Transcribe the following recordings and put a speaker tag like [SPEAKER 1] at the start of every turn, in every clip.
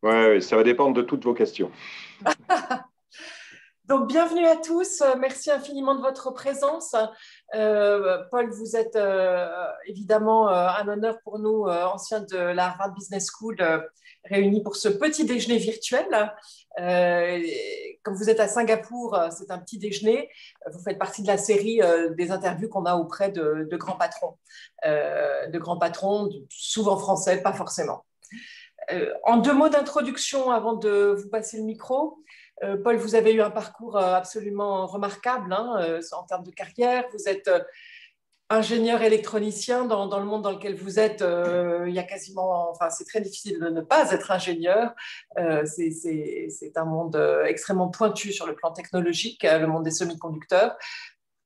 [SPEAKER 1] Ouais, ouais, ça va dépendre de toutes vos questions.
[SPEAKER 2] Donc, bienvenue à tous. Merci infiniment de votre présence. Paul, vous êtes évidemment un honneur pour nous, anciens de la Harvard Business School, réunis pour ce petit déjeuner virtuel. Euh, Comme vous êtes à Singapour, c'est un petit déjeuner. Vous faites partie de la série des interviews qu'on a auprès de grands patrons. De grands patrons, souvent français, pas forcément. En deux mots d'introduction avant de vous passer le micro, Paul, vous avez eu un parcours absolument remarquable hein, en termes de carrière. Vous êtes ingénieur électronicien dans le monde dans lequel vous êtes. Il y a quasiment, enfin, c'est très difficile de ne pas être ingénieur. C'est un monde extrêmement pointu sur le plan technologique, le monde des semi-conducteurs.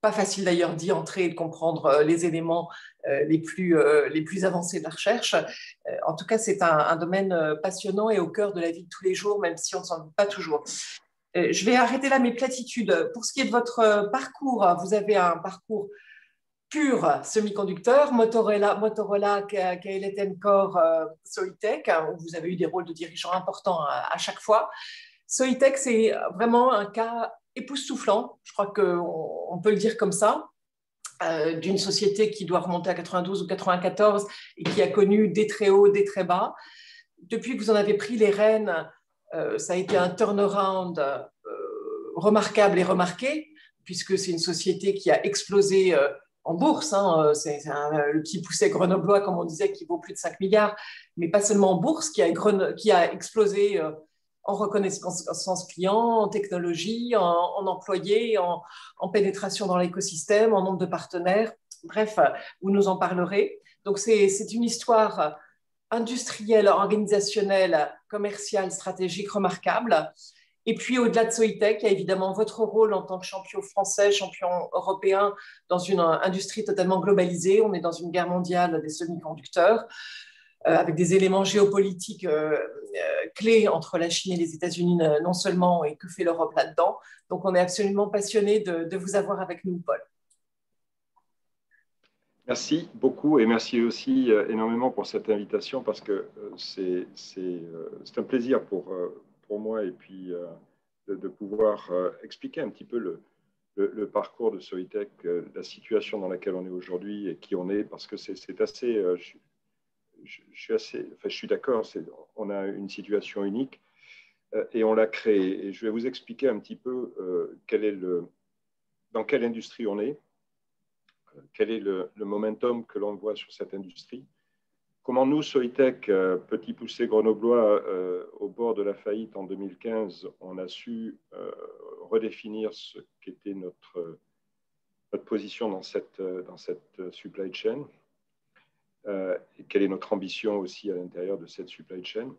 [SPEAKER 2] Pas facile d'ailleurs d'y entrer et de comprendre les éléments les plus avancés de la recherche. En tout cas, c'est un domaine passionnant et au cœur de la vie de tous les jours, même si on ne s'en doute pas toujours. Je vais arrêter là mes platitudes. Pour ce qui est de votre parcours, vous avez un parcours pur semi-conducteur, Motorola KLTN Core, Soitec, où vous avez eu des rôles de dirigeants importants à chaque fois. Soitec, c'est vraiment un cas époustouflant, je crois qu'on peut le dire comme ça, d'une société qui doit remonter à 92 ou 94 et qui a connu des très hauts, des très bas. Depuis que vous en avez pris les rênes, ça a été un turnaround remarquable et remarqué, puisque c'est une société qui a explosé en bourse. Hein, le petit pousset grenoblois, comme on disait, qui vaut plus de 5 milliards, mais pas seulement en bourse, qui a explosé en reconnaissance client, en technologie, en employés, en pénétration dans l'écosystème, en nombre de partenaires. Bref, vous nous en parlerez. Donc, c'est une histoire industrielle, organisationnelle, commerciale, stratégique remarquable. Et puis, au-delà de Soitec, il y a évidemment votre rôle en tant que champion français, champion européen dans une industrie totalement globalisée. On est dans une guerre mondiale des semi-conducteurs, avec des éléments géopolitiques clés entre la Chine et les États-Unis non seulement, et que fait l'Europe là-dedans. Donc, on est absolument passionné de vous avoir avec nous, Paul.
[SPEAKER 1] Merci beaucoup et merci aussi énormément pour cette invitation parce que c'est un plaisir pour moi et puis de pouvoir expliquer un petit peu le parcours de Soitec, la situation dans laquelle on est aujourd'hui et qui on est parce que c'est assez, je suis d'accord, on a une situation unique et on l'a créée. Et je vais vous expliquer un petit peu dans quelle industrie on est, quel est le momentum que l'on voit sur cette industrie. Comment nous, Soitec, petit poussé grenoblois, au bord de la faillite en 2015, on a su redéfinir ce qu'était notre position dans cette supply chain, et quelle est notre ambition aussi à l'intérieur de cette supply chain.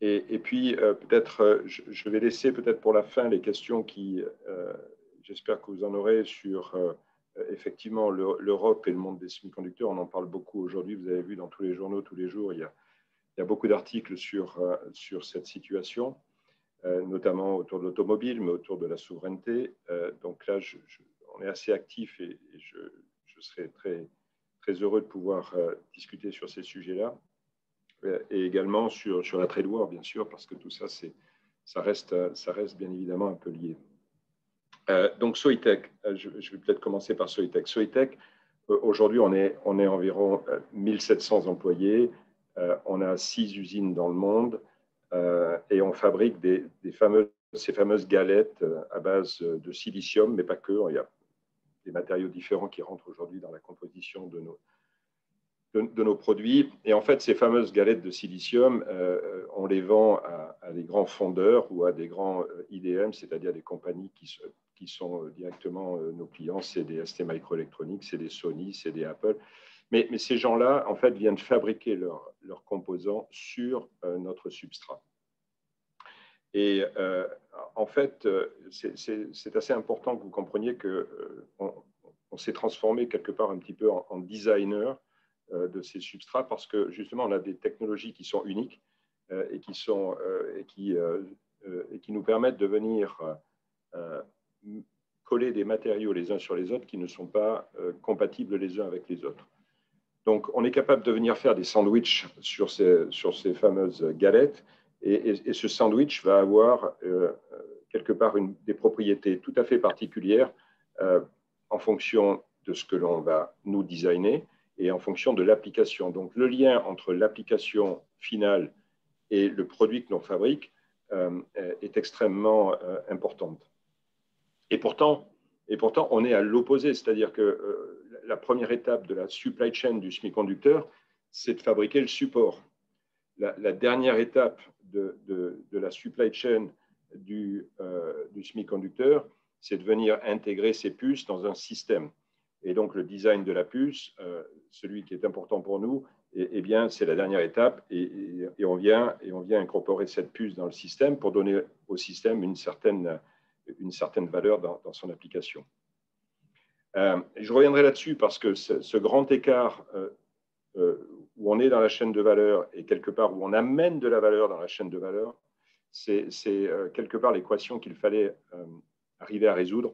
[SPEAKER 1] Et puis, peut-être, je vais laisser peut-être pour la fin les questions qui, j'espère que vous en aurez sur effectivement l'Europe et le monde des semi-conducteurs. On en parle beaucoup aujourd'hui. Vous avez vu dans tous les journaux, tous les jours, il y a beaucoup d'articles sur cette situation, notamment autour de l'automobile, mais autour de la souveraineté. Donc là, on est assez actif et je serai très, très heureux de pouvoir discuter sur ces sujets-là. Et également sur la trade war, bien sûr, parce que tout ça, ça reste bien évidemment un peu lié. Donc, Soitec, je vais peut-être commencer par Soitec. Soitec, aujourd'hui, on est environ 1700 employés. On a 6 usines dans le monde et on fabrique ces fameuses galettes à base de silicium, mais pas que. Il y a des matériaux différents qui rentrent aujourd'hui dans la composition de nos produits. Et en fait, ces fameuses galettes de silicium, on les vend à des grands fondeurs ou à des grands IDM, c'est-à-dire des compagnies qui sont directement nos clients. C'est des ST Microelectronics, c'est des Sony, c'est des Apple. Mais ces gens-là, en fait, viennent fabriquer leurs composants sur notre substrat. Et en fait, c'est assez important que vous compreniez qu'on s'est transformé quelque part un petit peu en designer de ces substrats parce que justement on a des technologies qui sont uniques et qui nous permettent de venir coller des matériaux les uns sur les autres qui ne sont pas compatibles les uns avec les autres. Donc, on est capable de venir faire des sandwichs sur ces fameuses galettes. Et ce sandwich va avoir quelque part des propriétés tout à fait particulières en fonction de ce que l'on va nous designer et en fonction de l'application. Donc, le lien entre l'application finale et le produit que l'on fabrique est extrêmement importante. Et pourtant, on est à l'opposé, c'est-à-dire que la première étape de la supply chain du semi-conducteur, c'est de fabriquer le support. La dernière étape de la supply chain du semi-conducteur, c'est de venir intégrer ces puces dans un système. Et donc, le design de la puce, celui qui est important pour nous, eh bien, c'est la dernière étape et on vient incorporer cette puce dans le système pour donner au système une certaine valeur dans son application. Je reviendrai là-dessus parce que ce grand écart où on est dans la chaîne de valeur et quelque part où on amène de la valeur dans la chaîne de valeur, c'est quelque part l'équation qu'il fallait arriver à résoudre.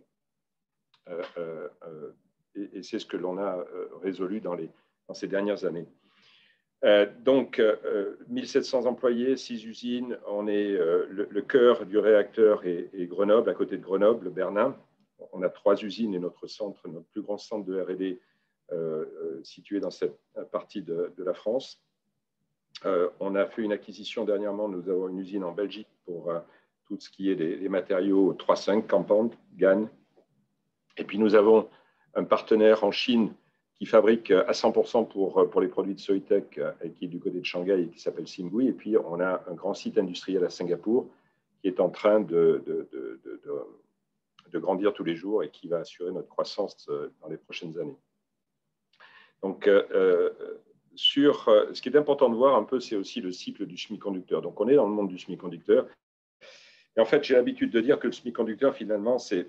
[SPEAKER 1] Et c'est ce que l'on a résolu dans ces dernières années. Donc, 1700 employés, 6 usines. On est le cœur du réacteur est Grenoble, à côté de Grenoble, Bernin. On a 3 usines et notre plus grand centre de R&D situé dans cette partie de la France. On a fait une acquisition dernièrement. Nous avons une usine en Belgique pour tout ce qui est les matériaux 3,5, compound, GaN. Et puis, nous avons un partenaire en Chine qui fabrique à 100% pour les produits de Soitec, qui est du côté de Shanghai et qui s'appelle Simgui. Et puis, on a un grand site industriel à Singapour qui est en train de grandir tous les jours et qui va assurer notre croissance dans les prochaines années. Donc, ce qui est important de voir un peu, c'est aussi le cycle du semi-conducteur. Donc, on est dans le monde du semi-conducteur. Et en fait, j'ai l'habitude de dire que le semi-conducteur, finalement, c'est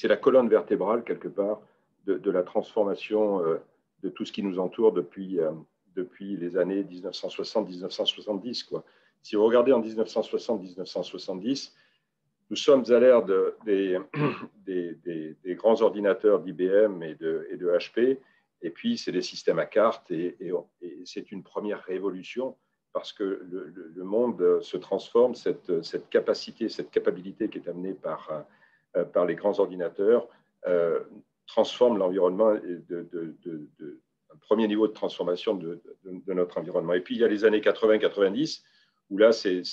[SPEAKER 1] la colonne vertébrale, quelque part, de la transformation de tout ce qui nous entoure depuis les années 1960-1970. Si vous regardez en 1960-1970, nous sommes à l'ère des grands ordinateurs d'IBM et de HP, et puis c'est des systèmes à cartes, et c'est une première révolution parce que le monde se transforme, cette capacité, cette capacité qui est amenée par les grands ordinateurs transforme l'environnement un premier niveau de transformation de notre environnement. Et puis, il y a les années 80-90, où là, c'est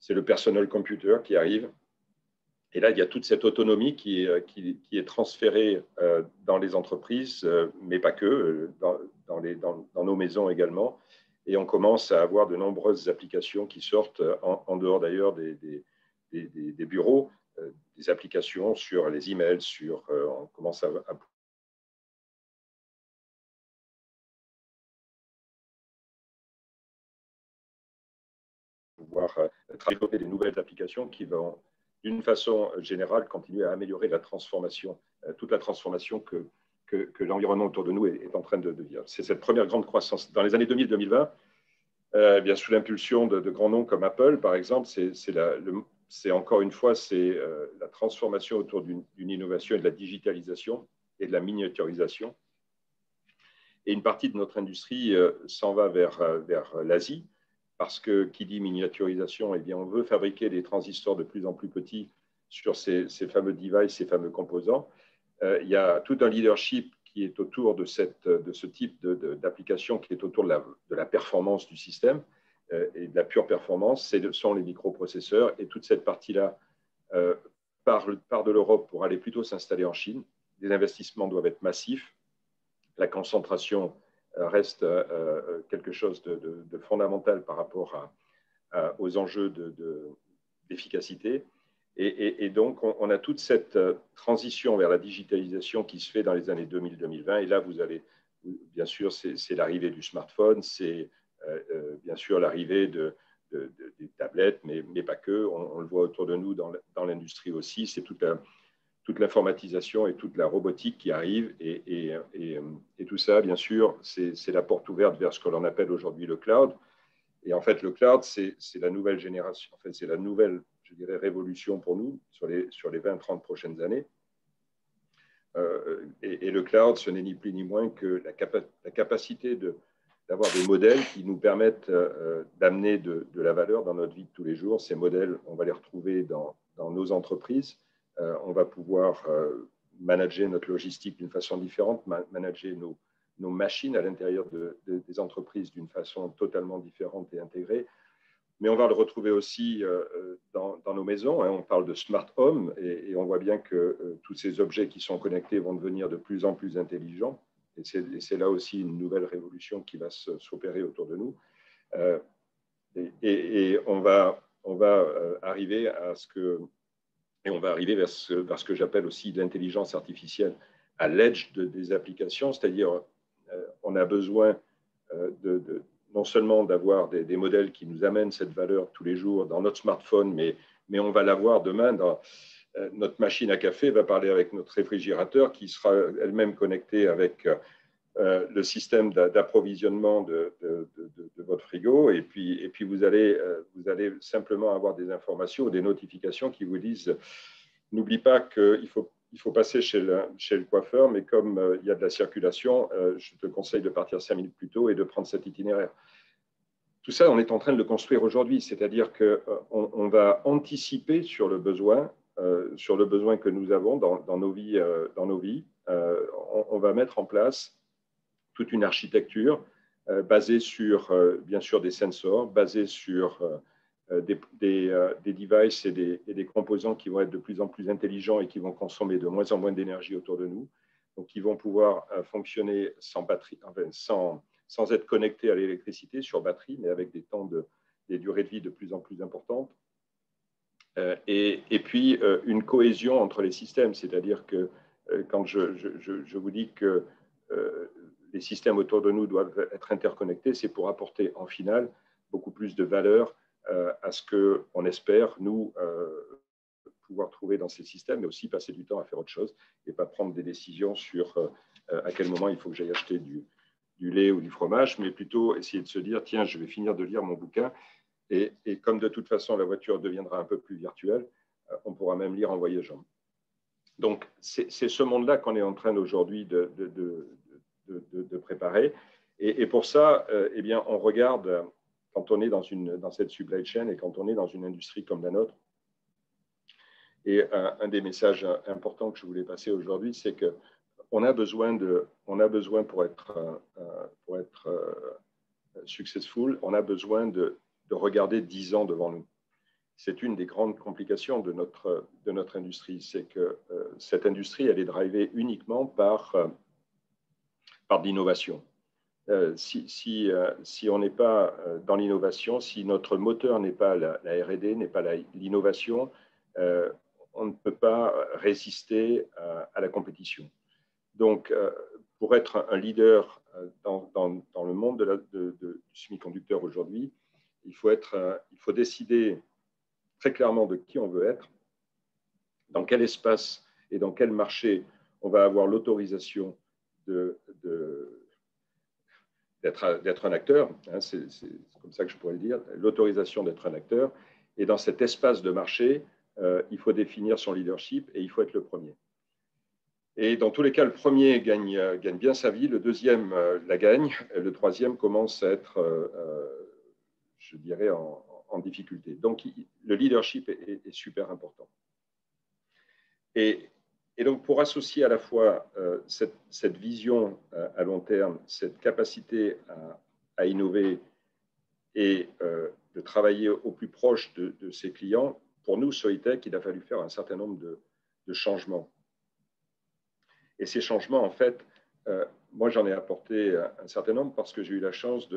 [SPEAKER 1] le personal computer qui arrive. Et là, il y a toute cette autonomie qui est transférée dans les entreprises, mais pas que, dans nos maisons également. Et on commence à avoir de nombreuses applications qui sortent, en dehors d'ailleurs des bureaux, des applications sur les emails, on commence à pouvoir développer des nouvelles applications qui vont, d'une façon générale, continuer à améliorer la transformation, toute la transformation que l'environnement autour de nous est en train de vivre. C'est cette première grande croissance. Dans les années 2000-2020, bien sous l'impulsion de grands noms comme Apple, par exemple, c'est encore une fois, c'est la transformation autour d'une innovation et de la digitalisation et de la miniaturisation. Et une partie de notre industrie s'en va vers l'Asie, parce que qui dit miniaturisation, eh bien, on veut fabriquer des transistors de plus en plus petits sur ces fameux devices, ces fameux composants. Il y a tout un leadership qui est autour de ce type d'application, qui est autour de la performance du système et de la pure performance. Ce sont les microprocesseurs, et toute cette partie-là part de l'Europe pour aller plutôt s'installer en Chine. Les investissements doivent être massifs. La concentration reste quelque chose de fondamental par rapport aux enjeux d'efficacité. Et donc, on a toute cette transition vers la digitalisation qui se fait dans les années 2000-2020. Et là, vous avez, bien sûr, c'est l'arrivée du smartphone, c'est bien sûr l'arrivée des tablettes, mais pas que. On le voit autour de nous dans l'industrie aussi. C'est toute l'informatisation et toute la robotique qui arrive. Et tout ça, bien sûr, c'est la porte ouverte vers ce que l'on appelle aujourd'hui le cloud. Et en fait, le cloud, c'est la nouvelle génération. En fait, c'est la nouvelle, je dirais, révolution pour nous sur les 20-30 prochaines années. Et le cloud, ce n'est ni plus ni moins que la capacité d'avoir des modèles qui nous permettent d'amener de la valeur dans notre vie de tous les jours. Ces modèles, on va les retrouver dans nos entreprises. On va pouvoir manager notre logistique d'une façon différente, manager nos machines à l'intérieur des entreprises d'une façon totalement différente et intégrée. Mais on va le retrouver aussi dans nos maisons. On parle de smart home et on voit bien que tous ces objets qui sont connectés vont devenir de plus en plus intelligents. Et c'est là aussi une nouvelle révolution qui va s'opérer autour de nous. Et on va arriver à ce que, et on va arriver vers ce que j'appelle aussi l'intelligence artificielle à l'edge des applications, c'est-à-dire on a besoin non seulement d'avoir des modèles qui nous amènent cette valeur tous les jours dans notre smartphone, mais on va l'avoir demain dans notre machine à café, va parler avec notre réfrigérateur qui sera elle-même connectée avec le système d'approvisionnement de votre frigo. Et puis vous allez simplement avoir des informations ou des notifications qui vous disent n'oublie pas qu'il faut passer chez le coiffeur, mais comme il y a de la circulation, je te conseille de partir 5 minutes plus tôt et de prendre cet itinéraire. Tout ça, on est en train de le construire aujourd'hui, c'est-à-dire qu'on va anticiper sur le besoin que nous avons dans nos vies. On va mettre en place toute une architecture basée sur, bien sûr, des sensors, basée sur des devices et des composants qui vont être de plus en plus intelligents et qui vont consommer de moins en moins d'énergie autour de nous, donc qui vont pouvoir fonctionner sans batterie, sans être connectés à l'électricité sur batterie, mais avec des durées de vie de plus en plus importantes. Et puis une cohésion entre les systèmes, c'est-à-dire que quand je vous dis que les systèmes autour de nous doivent être interconnectés, c'est pour apporter en final beaucoup plus de valeur à ce qu'on espère, nous, pouvoir trouver dans ces systèmes, mais aussi passer du temps à faire autre chose et pas prendre des décisions sur à quel moment il faut que j'aille acheter du lait ou du fromage, mais plutôt essayer de se dire, tiens, je vais finir de lire mon bouquin et comme de toute façon la voiture deviendra un peu plus virtuelle, on pourra même lire en voyageant. Donc, c'est ce monde-là qu'on est en train aujourd'hui de préparer. Et pour ça, eh bien, on regarde, quand on est dans cette supply chain et quand on est dans une industrie comme la nôtre, et un des messages importants que je voulais passer aujourd'hui, c'est qu'on a besoin pour être successful, on a besoin de regarder 10 ans devant nous. C'est une des grandes complications de notre industrie, c'est que cette industrie, elle est drivée uniquement par de l'innovation. Si on n'est pas dans l'innovation, si notre moteur n'est pas la R&D, n'est pas l'innovation, on ne peut pas résister à la compétition. Donc, pour être un leader dans le monde du semi-conducteur aujourd'hui, il faut décider très clairement de qui on veut être, dans quel espace et dans quel marché on va avoir l'autorisation d'être un acteur, hein, c'est comme ça que je pourrais le dire, l'autorisation d'être un acteur. Et dans cet espace de marché, il faut définir son leadership et il faut être le premier. Et dans tous les cas, le premier gagne bien sa vie, le deuxième la gagne, le troisième commence à être, je dirais, en difficulté. Donc, le leadership est super important. Et donc, pour associer à la fois cette vision à long terme, cette capacité à innover et de travailler au plus proche de ses clients, pour nous, Soitec, il a fallu faire un certain nombre de changements. Et ces changements, en fait, moi, j'en ai apporté un certain nombre parce que j'ai eu la chance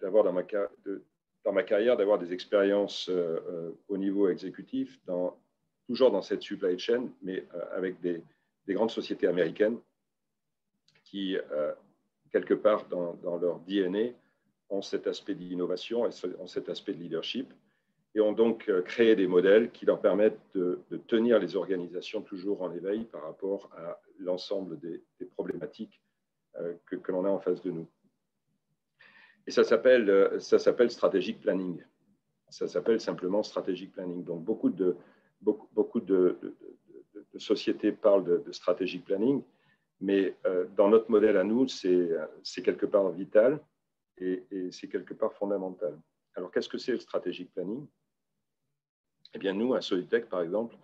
[SPEAKER 1] d'avoir dans ma carrière, d'avoir des expériences au niveau exécutif, toujours dans cette supply chain, mais avec des grandes sociétés américaines qui, quelque part dans leur DNA, ont cet aspect d'innovation et ont cet aspect de leadership et ont donc créé des modèles qui leur permettent de tenir les organisations toujours en éveil par rapport à l'ensemble des problématiques que l'on a en face de nous. Et ça s'appelle strategic planning. Ça s'appelle simplement strategic planning. Donc, beaucoup de de sociétés parlent de strategic planning, mais dans notre modèle à nous, c'est quelque part vital et c'est quelque part fondamental. Alors, qu'est-ce que c'est le strategic planning? Eh bien, nous, à Solitech, par exemple,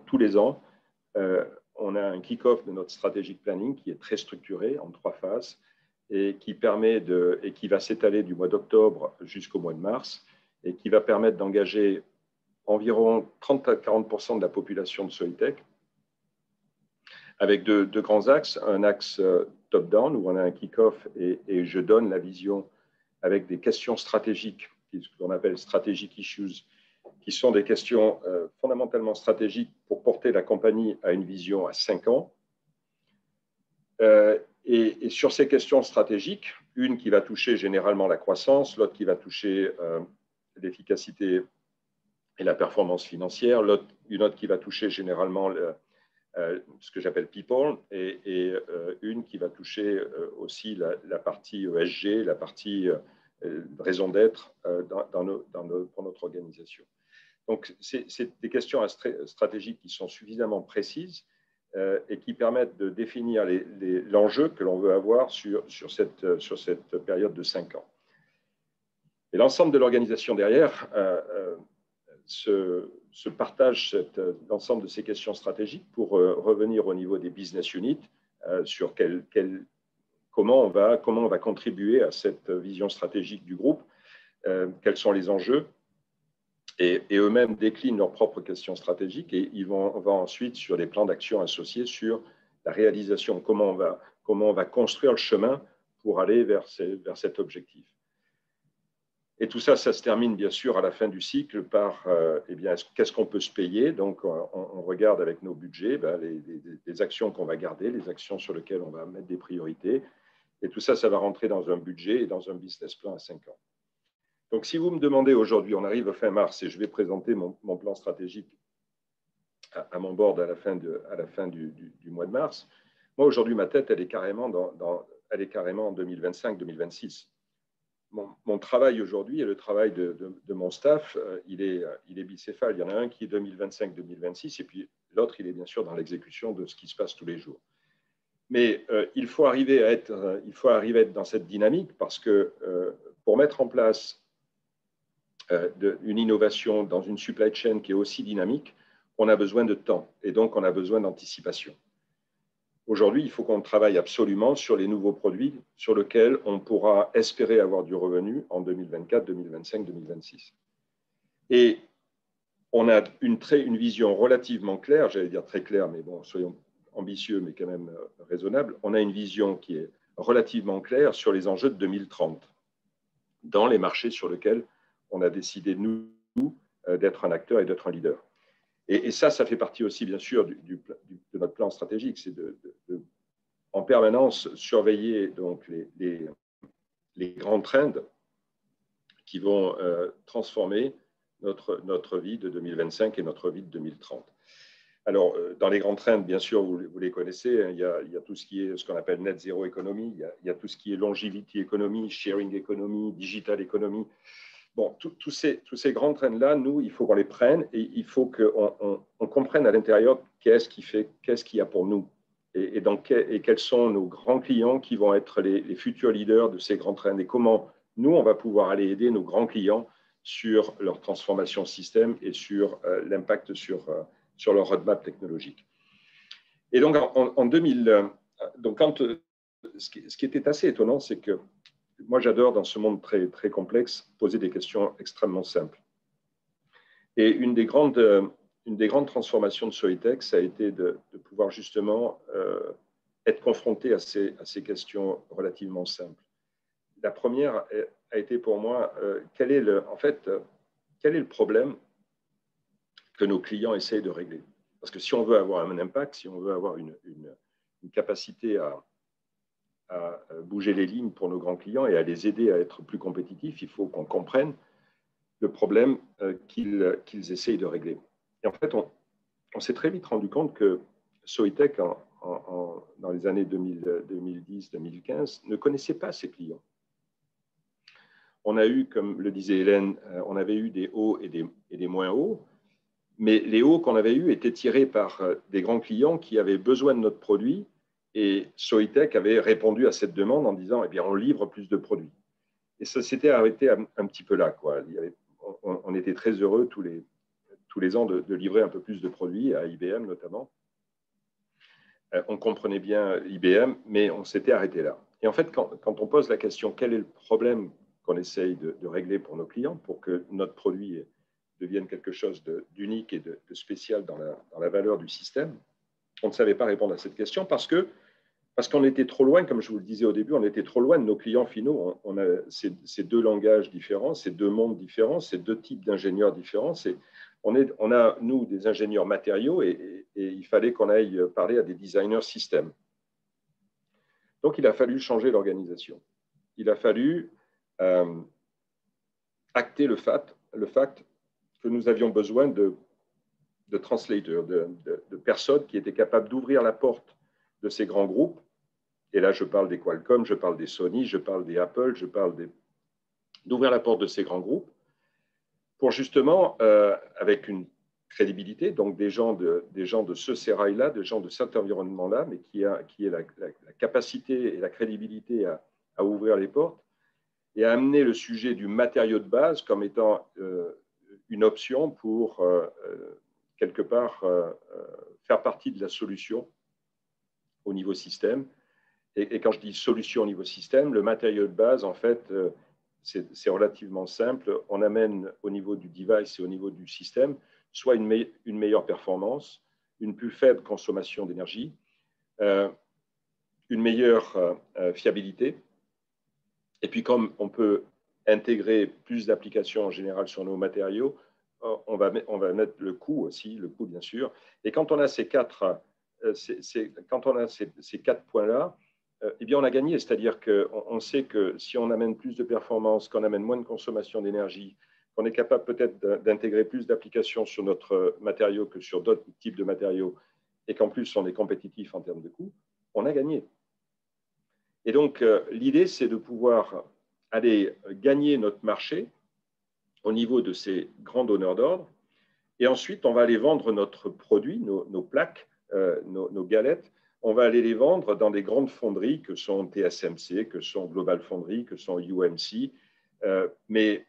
[SPEAKER 1] tous les ans, on a un kick-off de notre strategic planning qui est très structuré en 3 phases et qui va s'étaler du mois d'octobre jusqu'au mois de mars et qui va permettre d'engager environ 30 à 40% de la population de Solitech avec deux grands axes. Un axe top-down où on a un kick-off et je donne la vision avec des questions stratégiques, ce qu'on appelle strategic issues, qui sont des questions fondamentalement stratégiques pour porter la compagnie à une vision à 5 ans. Et sur ces questions stratégiques, une qui va toucher généralement la croissance, l'autre qui va toucher l'efficacité et la performance financière, une autre qui va toucher généralement ce que j'appelle people, et une qui va toucher aussi la partie ESG, la partie raison d'être pour notre organisation. Donc, c'est des questions stratégiques qui sont suffisamment précises et qui permettent de définir l'enjeu que l'on veut avoir sur cette période de 5 ans. Et l'ensemble de l'organisation derrière se partage l'ensemble de ces questions stratégiques pour revenir au niveau des business units sur comment on va contribuer à cette vision stratégique du groupe, quels sont les enjeux. Et eux-mêmes déclinent leurs propres questions stratégiques et on va ensuite sur des plans d'action associés sur la réalisation, comment on va construire le chemin pour aller vers cet objectif. Et tout ça, ça se termine bien sûr à la fin du cycle par qu'est-ce qu'on peut se payer. Donc, on regarde avec nos budgets les actions qu'on va garder, les actions sur lesquelles on va mettre des priorités. Et tout ça, ça va rentrer dans un budget et dans un business plan à 5 ans. Donc, si vous me demandez aujourd'hui, on arrive fin mars et je vais présenter mon plan stratégique à mon board à la fin du mois de mars. Moi, aujourd'hui, ma tête, elle est carrément en 2025-2026. Mon travail aujourd'hui et le travail de mon staff, il est bicéphale. Il y en a un qui est 2025-2026 et puis l'autre, il est bien sûr dans l'exécution de ce qui se passe tous les jours. Mais il faut arriver à être dans cette dynamique parce que pour mettre en place une innovation dans une supply chain qui est aussi dynamique, on a besoin de temps et donc on a besoin d'anticipation. Aujourd'hui, il faut qu'on travaille absolument sur les nouveaux produits sur lesquels on pourra espérer avoir du revenu en 2024, 2025, 2026. Et on a une vision relativement claire, j'allais dire très claire, mais bon, soyons ambitieux, mais quand même raisonnables. On a une vision qui est relativement claire sur les enjeux de 2030 dans les marchés sur lesquels on a décidé, nous, d'être un acteur et d'être un leader. Et ça fait partie aussi, bien sûr, de notre plan stratégique, c'est en permanence surveiller donc, les grands trends qui vont transformer notre vie de 2025 et notre vie de 2030. Alors, dans les grands trends, bien sûr, vous les connaissez, hein, il y a tout ce qui est ce qu'on appelle net zero economy, il y a tout ce qui est longevity economy, sharing economy, digital economy. Bon, tous ces grands trends-là, nous, il faut qu'on les prenne et il faut qu'on comprenne à l'intérieur qu'est-ce qu'il y a pour nous et quels sont nos grands clients qui vont être les futurs leaders de ces grands trends et comment nous, on va pouvoir aller aider nos grands clients sur leur transformation système et sur l'impact sur leur roadmap technologique. Et donc, en 2000, ce qui était assez étonnant, c'est que moi, j'adore, dans ce monde très, très complexe, poser des questions extrêmement simples. Et une des grandes transformations de Solitech, ça a été de pouvoir justement être confronté à ces questions relativement simples. La première a été pour moi, quel est le problème que nos clients essayent de régler? Parce que si on veut avoir un impact, si on veut avoir une capacité à bouger les lignes pour nos grands clients et à les aider à être plus compétitifs, il faut qu'on comprenne le problème qu'ils essayent de régler. Et en fait, on s'est très vite rendu compte que Solitech, dans les années 2010-2015, ne connaissait pas ses clients. On a eu, comme le disait Hélène, on avait eu des hauts et des moins hauts, Mais les hauts qu'on avait eus étaient tirés par des grands clients qui avaient besoin de notre produit et Soitec avait répondu à cette demande en disant eh bien, on livre plus de produits. Et ça s'était arrêté un petit peu là, quoi. On était très heureux tous les ans de livrer un peu plus de produits, à IBM notamment. On comprenait bien IBM, mais on s'était arrêté là. Et en fait, quand on pose la question quel est le problème qu'on essaye de régler pour nos clients, pour que notre produit devienne quelque chose d'unique et de spécial dans la valeur du système, on ne savait pas répondre à cette question parce qu'on était trop loin, comme je vous le disais au début, on était trop loin de nos clients finaux. On a ces deux langages différents, ces deux mondes différents, ces deux types d'ingénieurs différents. On a, nous, des ingénieurs matériaux et il fallait qu'on aille parler à des designers systèmes. Donc, il a fallu changer l'organisation. Il a fallu acter le fait que nous avions besoin de translators, de personnes qui étaient capables d'ouvrir la porte de ces grands groupes. Et là, je parle des Qualcomm, je parle des Sony, je parle des Apple, je parle d'ouvrir la porte de ces grands groupes pour justement, avec une crédibilité, donc des gens de ce sérail-là, des gens de cet environnement-là, mais qui ait la capacité et la crédibilité à ouvrir les portes et à amener le sujet du matériau de base comme étant une option pour, quelque part, faire partie de la solution au niveau système. Et quand je dis solution au niveau système, le matériau de base, en fait, c'est relativement simple. On amène au niveau du device et au niveau du système soit une meilleure performance, une plus faible consommation d'énergie, une meilleure fiabilité. Et puis, comme on peut intégrer plus d'applications en général sur nos matériaux, on va mettre le coût aussi, le coût bien sûr. Et quand on a ces quatre points-là, eh bien, on a gagné, c'est-à-dire qu'on sait que si on amène plus de performance, qu'on amène moins de consommation d'énergie, qu'on est capable peut-être d'intégrer plus d'applications sur notre matériau que sur d'autres types de matériaux, et qu'en plus on est compétitif en termes de coût, on a gagné. Et donc, l'idée, c'est de pouvoir aller gagner notre marché au niveau de ces grands donneurs d'ordre, et ensuite, on va aller vendre notre produit, nos plaques, nos galettes, on va aller les vendre dans des grandes fonderies que sont TSMC, que sont Global Foundry, que sont UMC. Mais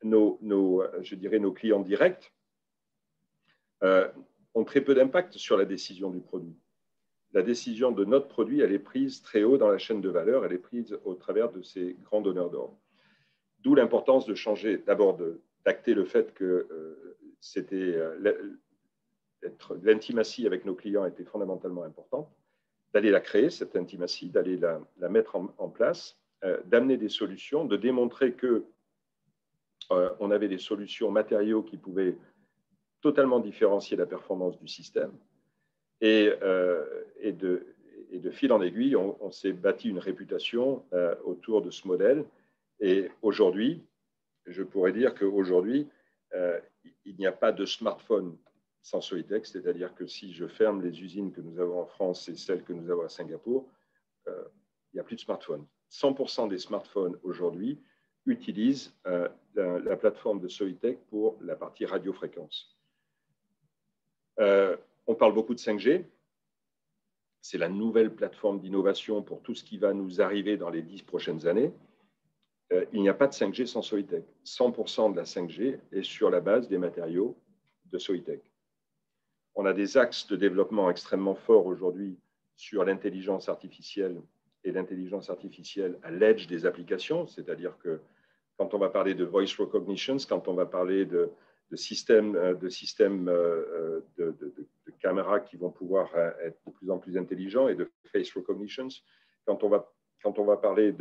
[SPEAKER 1] je dirais nos clients directs ont très peu d'impact sur la décision du produit. La décision de notre produit, elle est prise très haut dans la chaîne de valeur, elle est prise au travers de ces grands donneurs d'ordre. D'où l'importance de changer, d'abord d'acter le fait que l'intimatie avec nos clients était fondamentalement importante, d'aller la créer, cette intimatie, d'aller la mettre en place, d'amener des solutions, de démontrer qu'on avait des solutions matériaux qui pouvaient totalement différencier la performance du système. Et de fil en aiguille, on s'est bâti une réputation autour de ce modèle. Et aujourd'hui, je pourrais dire qu'aujourd'hui, il n'y a pas de smartphone sans Soitec, c'est-à-dire que si je ferme les usines que nous avons en France et celles que nous avons à Singapour, il n'y a plus de smartphones. 100% des smartphones aujourd'hui utilisent la plateforme de Soitec pour la partie radiofréquence. On parle beaucoup de 5G. C'est la nouvelle plateforme d'innovation pour tout ce qui va nous arriver dans les 10 prochaines années. Il n'y a pas de 5G sans Soitec. 100% de la 5G est sur la base des matériaux de Soitec. On a des axes de développement extrêmement forts aujourd'hui sur l'intelligence artificielle et l'intelligence artificielle à l'edge des applications, c'est-à-dire que quand on va parler de voice recognition, quand on va parler de systèmes de caméras qui vont pouvoir être de plus en plus intelligents et de face recognition, quand on va parler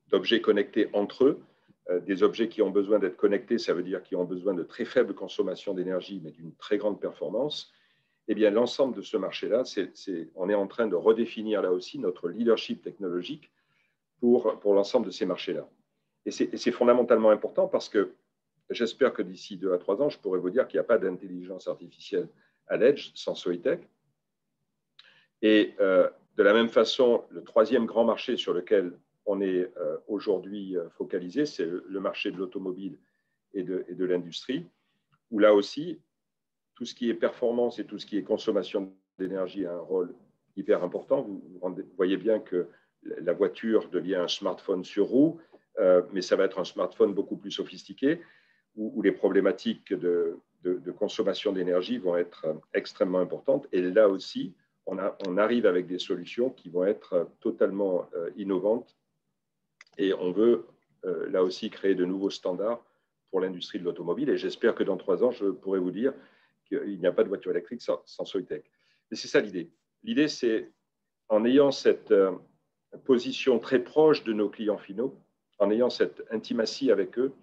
[SPEAKER 1] d'objets connectés entre eux, des objets qui ont besoin d'être connectés, ça veut dire qu'ils ont besoin de très faible consommation d'énergie, mais d'une très grande performance. Eh bien, l'ensemble de ce marché-là, on est en train de redéfinir là aussi notre leadership technologique pour l'ensemble de ces marchés-là. Et c'est fondamentalement important parce que j'espère que d'ici 2 à 3 ans, je pourrai vous dire qu'il n'y a pas d'intelligence artificielle à l'edge sans Soitec. Et de la même façon, le troisième grand marché sur lequel on est aujourd'hui focalisé, c'est le marché de l'automobile et de l'industrie. où là aussi, tout ce qui est performance et tout ce qui est consommation d'énergie a un rôle hyper important. Vous voyez bien que la voiture devient un smartphone sur roue, mais ça va être un smartphone beaucoup plus sophistiqué, où les problématiques de consommation d'énergie vont être extrêmement importantes. Et là aussi, on arrive avec des solutions qui vont être totalement innovantes. Et on veut là aussi créer de nouveaux standards pour l'industrie de l'automobile. Et j'espère que dans 3 ans, je pourrai vous dire qu'il n'y a pas de voiture électrique sans Soitec. Et c'est ça l'idée. L'idée, c'est en ayant cette position très proche de nos clients finaux, en ayant cette intimatie avec eux,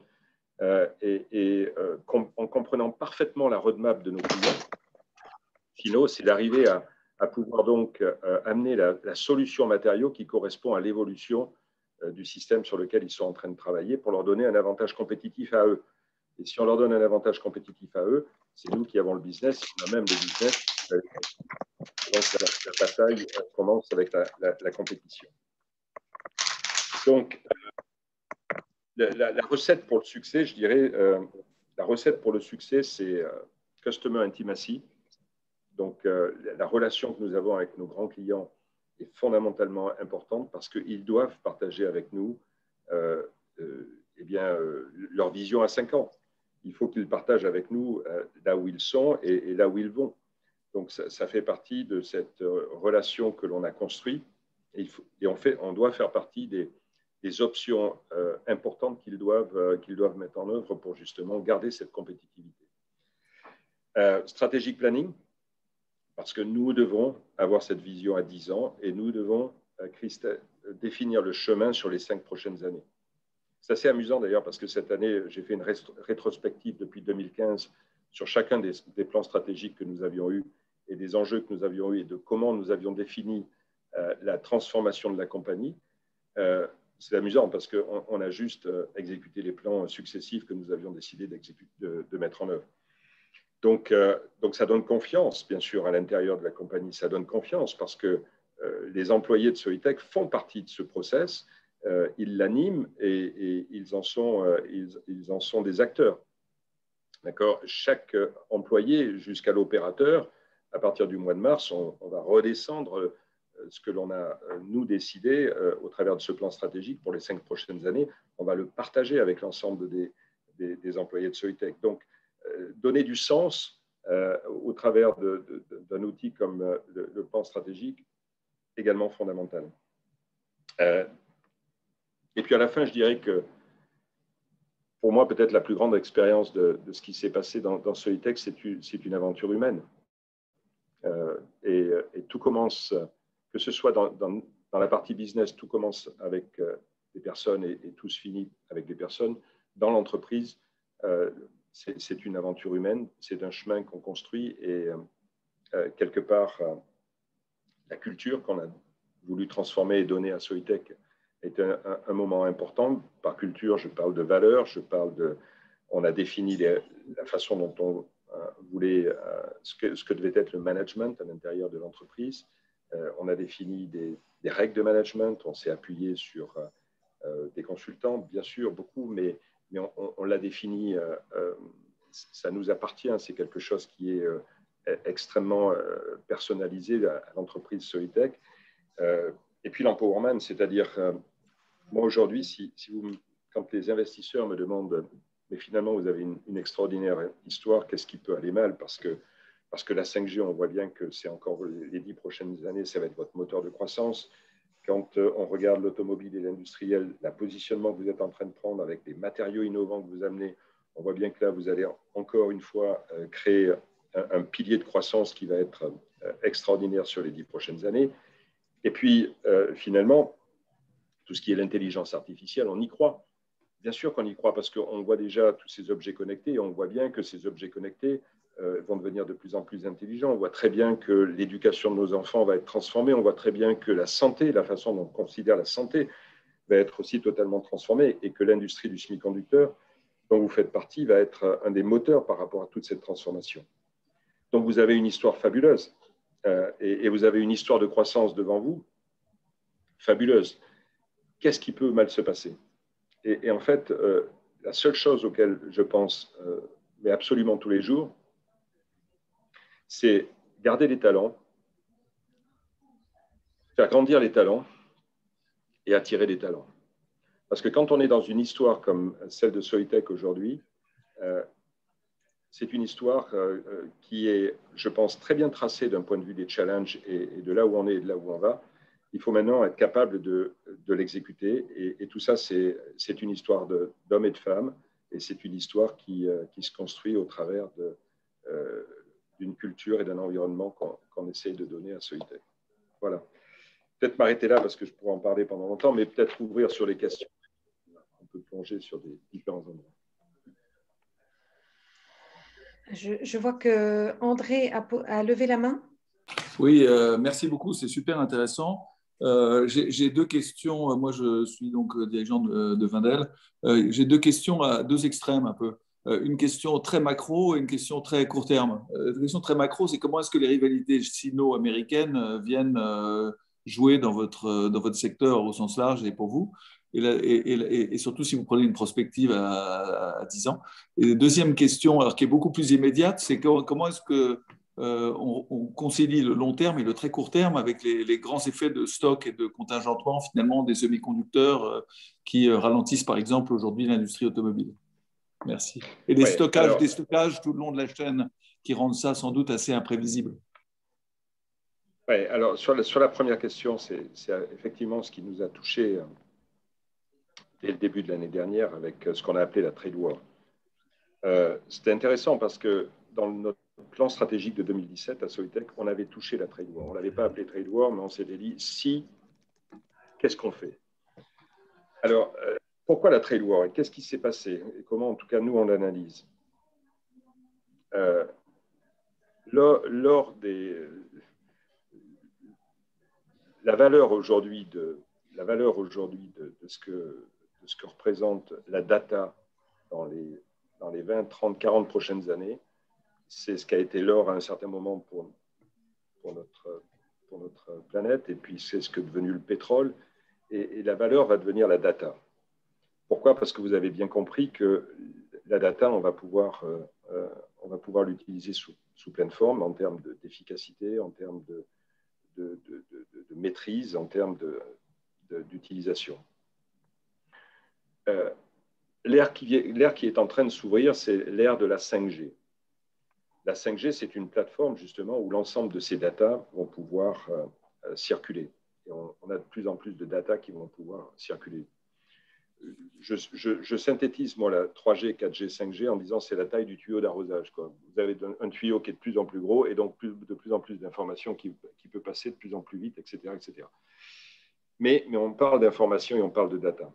[SPEAKER 1] en comprenant parfaitement la roadmap de nos clients finaux, c'est d'arriver à pouvoir donc amener la solution matériaux qui correspond à l'évolution du système sur lequel ils sont en train de travailler pour leur donner un avantage compétitif à eux. Et si on leur donne un avantage compétitif à eux, c'est nous qui avons le business, on a même le business. Donc la bataille commence avec la compétition. Donc, la recette pour le succès, je dirais, la recette pour le succès, c'est Customer Intimacy. Donc, la relation que nous avons avec nos grands clients est fondamentalement importante parce qu'ils doivent partager avec nous leur vision à 5 ans. Il faut qu'ils partagent avec nous là où ils sont et là où ils vont. Donc, ça fait partie de cette relation que l'on a construite et on doit faire partie des options importantes qu'ils doivent mettre en œuvre pour justement garder cette compétitivité. Strategic planning, parce que nous devons avoir cette vision à 10 ans et nous devons définir le chemin sur les 5 prochaines années. C'est assez amusant d'ailleurs parce que cette année, j'ai fait une rétrospective depuis 2015 sur chacun des plans stratégiques que nous avions eus et des enjeux que nous avions eus et de comment nous avions défini la transformation de la compagnie. C'est amusant parce qu'on a juste exécuté les plans successifs que nous avions décidé de mettre en œuvre. Donc, ça donne confiance, bien sûr, à l'intérieur de la compagnie. Ça donne confiance parce que les employés de Soitec font partie de ce process, ils l'animent et ils en sont des acteurs. D'accord ? Chaque employé, jusqu'à l'opérateur, à partir du mois de mars, on va redescendre ce que l'on a, nous, décidé au travers de ce plan stratégique pour les 5 prochaines années. On va le partager avec l'ensemble des employés de Soitec. Donc, donner du sens au travers d'un outil comme le plan stratégique, également fondamental. Et puis à la fin, je dirais que pour moi, peut-être la plus grande expérience de ce qui s'est passé dans Soitec, c'est une aventure humaine. Et tout commence, que ce soit dans la partie business, tout commence avec des personnes et tout se finit avec des personnes. Dans l'entreprise, c'est une aventure humaine, c'est un chemin qu'on construit et quelque part, la culture qu'on a voulu transformer et donner à Soitec est un moment important. Par culture, je parle de valeurs, on a défini la façon dont on voulait, ce que devait être le management à l'intérieur de l'entreprise. On a défini des règles de management, on s'est appuyé sur des consultants, bien sûr, beaucoup, mais on l'a défini, ça nous appartient, c'est quelque chose qui est extrêmement personnalisé à l'entreprise Soitec. Et puis l'empowerment, c'est-à-dire, moi aujourd'hui, quand les investisseurs me demandent, mais finalement vous avez une extraordinaire histoire, qu'est-ce qui peut aller mal parce que la 5G, on voit bien que c'est encore les 10 prochaines années, ça va être votre moteur de croissance. Quand on regarde l'automobile et l'industriel, le positionnement que vous êtes en train de prendre avec les matériaux innovants que vous amenez, on voit bien que là, vous allez encore une fois créer un pilier de croissance qui va être extraordinaire sur les 10 prochaines années. Et puis, finalement, tout ce qui est l'intelligence artificielle, on y croit. Bien sûr qu'on y croit parce qu'on voit déjà tous ces objets connectés et on voit bien que ces objets connectés vont devenir de plus en plus intelligents. On voit très bien que l'éducation de nos enfants va être transformée. On voit très bien que la santé, la façon dont on considère la santé, va être aussi totalement transformée et que l'industrie du semi-conducteur, dont vous faites partie, va être un des moteurs par rapport à toute cette transformation. Donc, vous avez une histoire fabuleuse et vous avez une histoire de croissance devant vous fabuleuse. Qu'est-ce qui peut mal se passer ? Et en fait, la seule chose auquel je pense mais absolument tous les jours, c'est garder les talents, faire grandir les talents et attirer les talents. Parce que quand on est dans une histoire comme celle de Soitec aujourd'hui, c'est une histoire qui est, je pense, très bien tracée d'un point de vue des challenges et de là où on est et de là où on va. Il faut maintenant être capable de l'exécuter. Et tout ça, c'est une histoire d'hommes et de femmes. Et c'est une histoire qui se construit au travers d'une culture et d'un environnement qu'on essaye de donner à Soitec. Voilà. Peut-être m'arrêter là parce que je pourrais en parler pendant longtemps, mais peut-être ouvrir sur les questions. On peut plonger sur des différents endroits.
[SPEAKER 3] Je vois que André a levé la main.
[SPEAKER 4] Oui, merci beaucoup, c'est super intéressant. J'ai deux questions. Moi, je suis donc dirigeant de Wendel. J'ai deux questions à deux extrêmes un peu. Une question très macro et une question très court terme. La question très macro, c'est comment est-ce que les rivalités sino-américaines viennent jouer dans votre secteur au sens large et pour vous, et surtout si vous prenez une prospective à 10 ans. Et deuxième question, alors qui est beaucoup plus immédiate, c'est comment est-ce que on concilie le long terme et le très court terme avec les grands effets de stock et de contingentement finalement des semi-conducteurs qui ralentissent par exemple aujourd'hui l'industrie automobile. Merci. Et des stockages tout le long de la chaîne qui rendent ça sans doute assez imprévisible.
[SPEAKER 1] Oui, alors sur la première question, c'est effectivement ce qui nous a touchés dès le début de l'année dernière avec ce qu'on a appelé la trade war. C'était intéressant parce que dans notre plan stratégique de 2017 à Soitec, on avait touché la trade war. On ne l'avait pas appelé trade war, mais on s'était dit, si, qu'est-ce qu'on fait? Alors, pourquoi la trade war et qu'est-ce qui s'est passé et comment, en tout cas, nous, on l'analyse? Lors des... La valeur aujourd'hui de ce que représente la data dans les 20, 30, 40 prochaines années, c'est ce qu'a été l'or à un certain moment pour notre planète, et puis c'est ce que est devenu le pétrole, et la valeur va devenir la data. Pourquoi? Parce que vous avez bien compris que la data, on va pouvoir l'utiliser sous pleine forme en termes d'efficacité, en termes de maîtrise, en termes d'utilisation. L'ère qui est en train de s'ouvrir, c'est l'ère de la 5G. La 5G, c'est une plateforme justement où l'ensemble de ces datas vont pouvoir circuler. Et on a de plus en plus de datas qui vont pouvoir circuler. Je synthétise, moi, la 3G, 4G, 5G en disant c'est la taille du tuyau d'arrosage. Vous avez un tuyau qui est de plus en plus gros et donc de plus en plus d'informations qui peut passer de plus en plus vite, etc. etc. Mais on parle d'informations et on parle de data.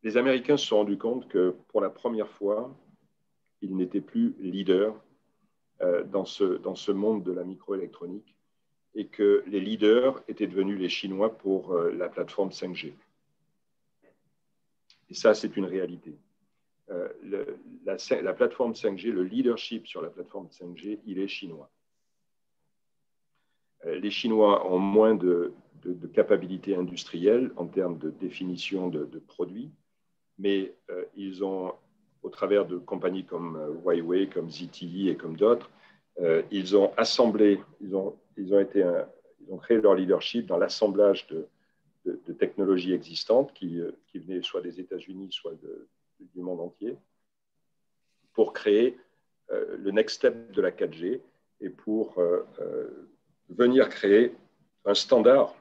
[SPEAKER 1] Les Américains se sont rendus compte que pour la première fois, ils n'étaient plus leaders dans ce monde de la microélectronique et que les leaders étaient devenus les Chinois pour la plateforme 5G. Et ça, c'est une réalité. La plateforme 5G, le leadership sur la plateforme 5G, il est chinois. Les Chinois ont moins de capacités industrielles en termes de définition de produits, mais ils ont, au travers de compagnies comme Huawei, comme ZTE et comme d'autres, ils ont assemblé, ils ont créé leur leadership dans l'assemblage de technologies existantes qui venaient soit des États-Unis, soit du monde entier, pour créer le next step de la 4G et pour venir créer un standard.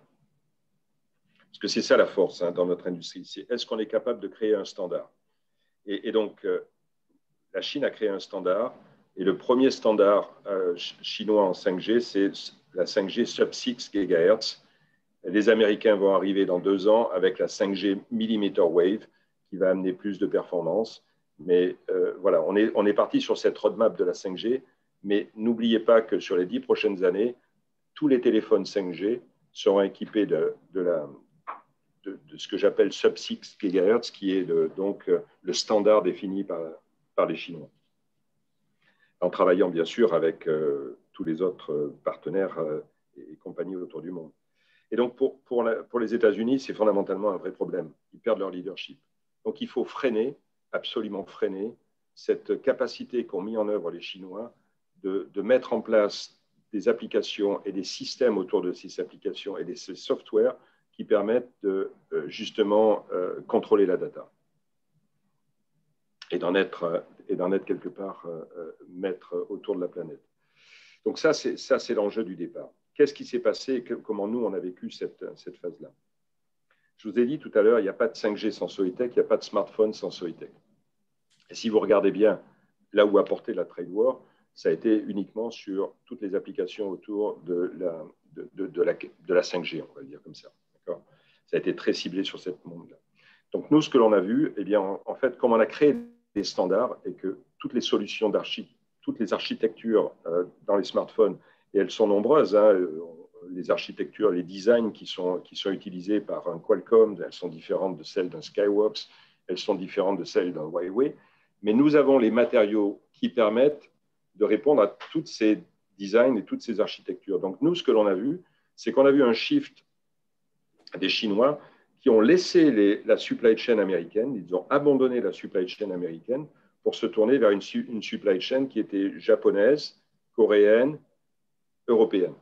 [SPEAKER 1] Parce que c'est ça la force dans notre industrie, c'est est-ce qu'on est capable de créer un standard? Et donc, la Chine a créé un standard, et le premier standard chinois en 5G, c'est la 5G sub-6 GHz. Les Américains vont arriver dans 2 ans avec la 5G millimeter wave, qui va amener plus de performance. Mais voilà, on est parti sur cette roadmap de la 5G, mais n'oubliez pas que sur les 10 prochaines années, tous les téléphones 5G seront équipés de ce que j'appelle sub-6 GHz, qui est donc le standard défini par les Chinois, en travaillant bien sûr avec tous les autres partenaires et compagnies autour du monde. Et donc pour les États-Unis, c'est fondamentalement un vrai problème. Ils perdent leur leadership. Donc il faut freiner absolument freiner cette capacité qu'ont mis en œuvre les Chinois de mettre en place des applications et des systèmes autour de ces applications et ces softwares qui permettent de justement contrôler la data et d'en être quelque part maître autour de la planète. Donc ça, c'est l'enjeu du départ. Qu'est-ce qui s'est passé et comment nous, on a vécu cette phase-là? Je vous ai dit tout à l'heure, il n'y a pas de 5G sans Soitec, il n'y a pas de smartphone sans Soitec. Et si vous regardez bien là où a porté la trade war, ça a été uniquement sur toutes les applications autour de la 5G, on va le dire comme ça. Ça a été très ciblé sur cette monde-là. Donc nous, ce que l'on a vu, eh bien, en fait, comme on a créé des standards et que toutes les solutions toutes les architectures dans les smartphones, et elles sont nombreuses, hein, les architectures, les designs qui sont utilisés par un Qualcomm, elles sont différentes de celles d'un Skyworks, elles sont différentes de celles d'un Huawei, mais nous avons les matériaux qui permettent de répondre à tous ces designs et toutes ces architectures. Donc nous, ce que l'on a vu, c'est qu'on a vu un shift des Chinois qui ont laissé la supply chain américaine, ils ont abandonné la supply chain américaine pour se tourner vers une supply chain qui était japonaise, coréenne, européenne.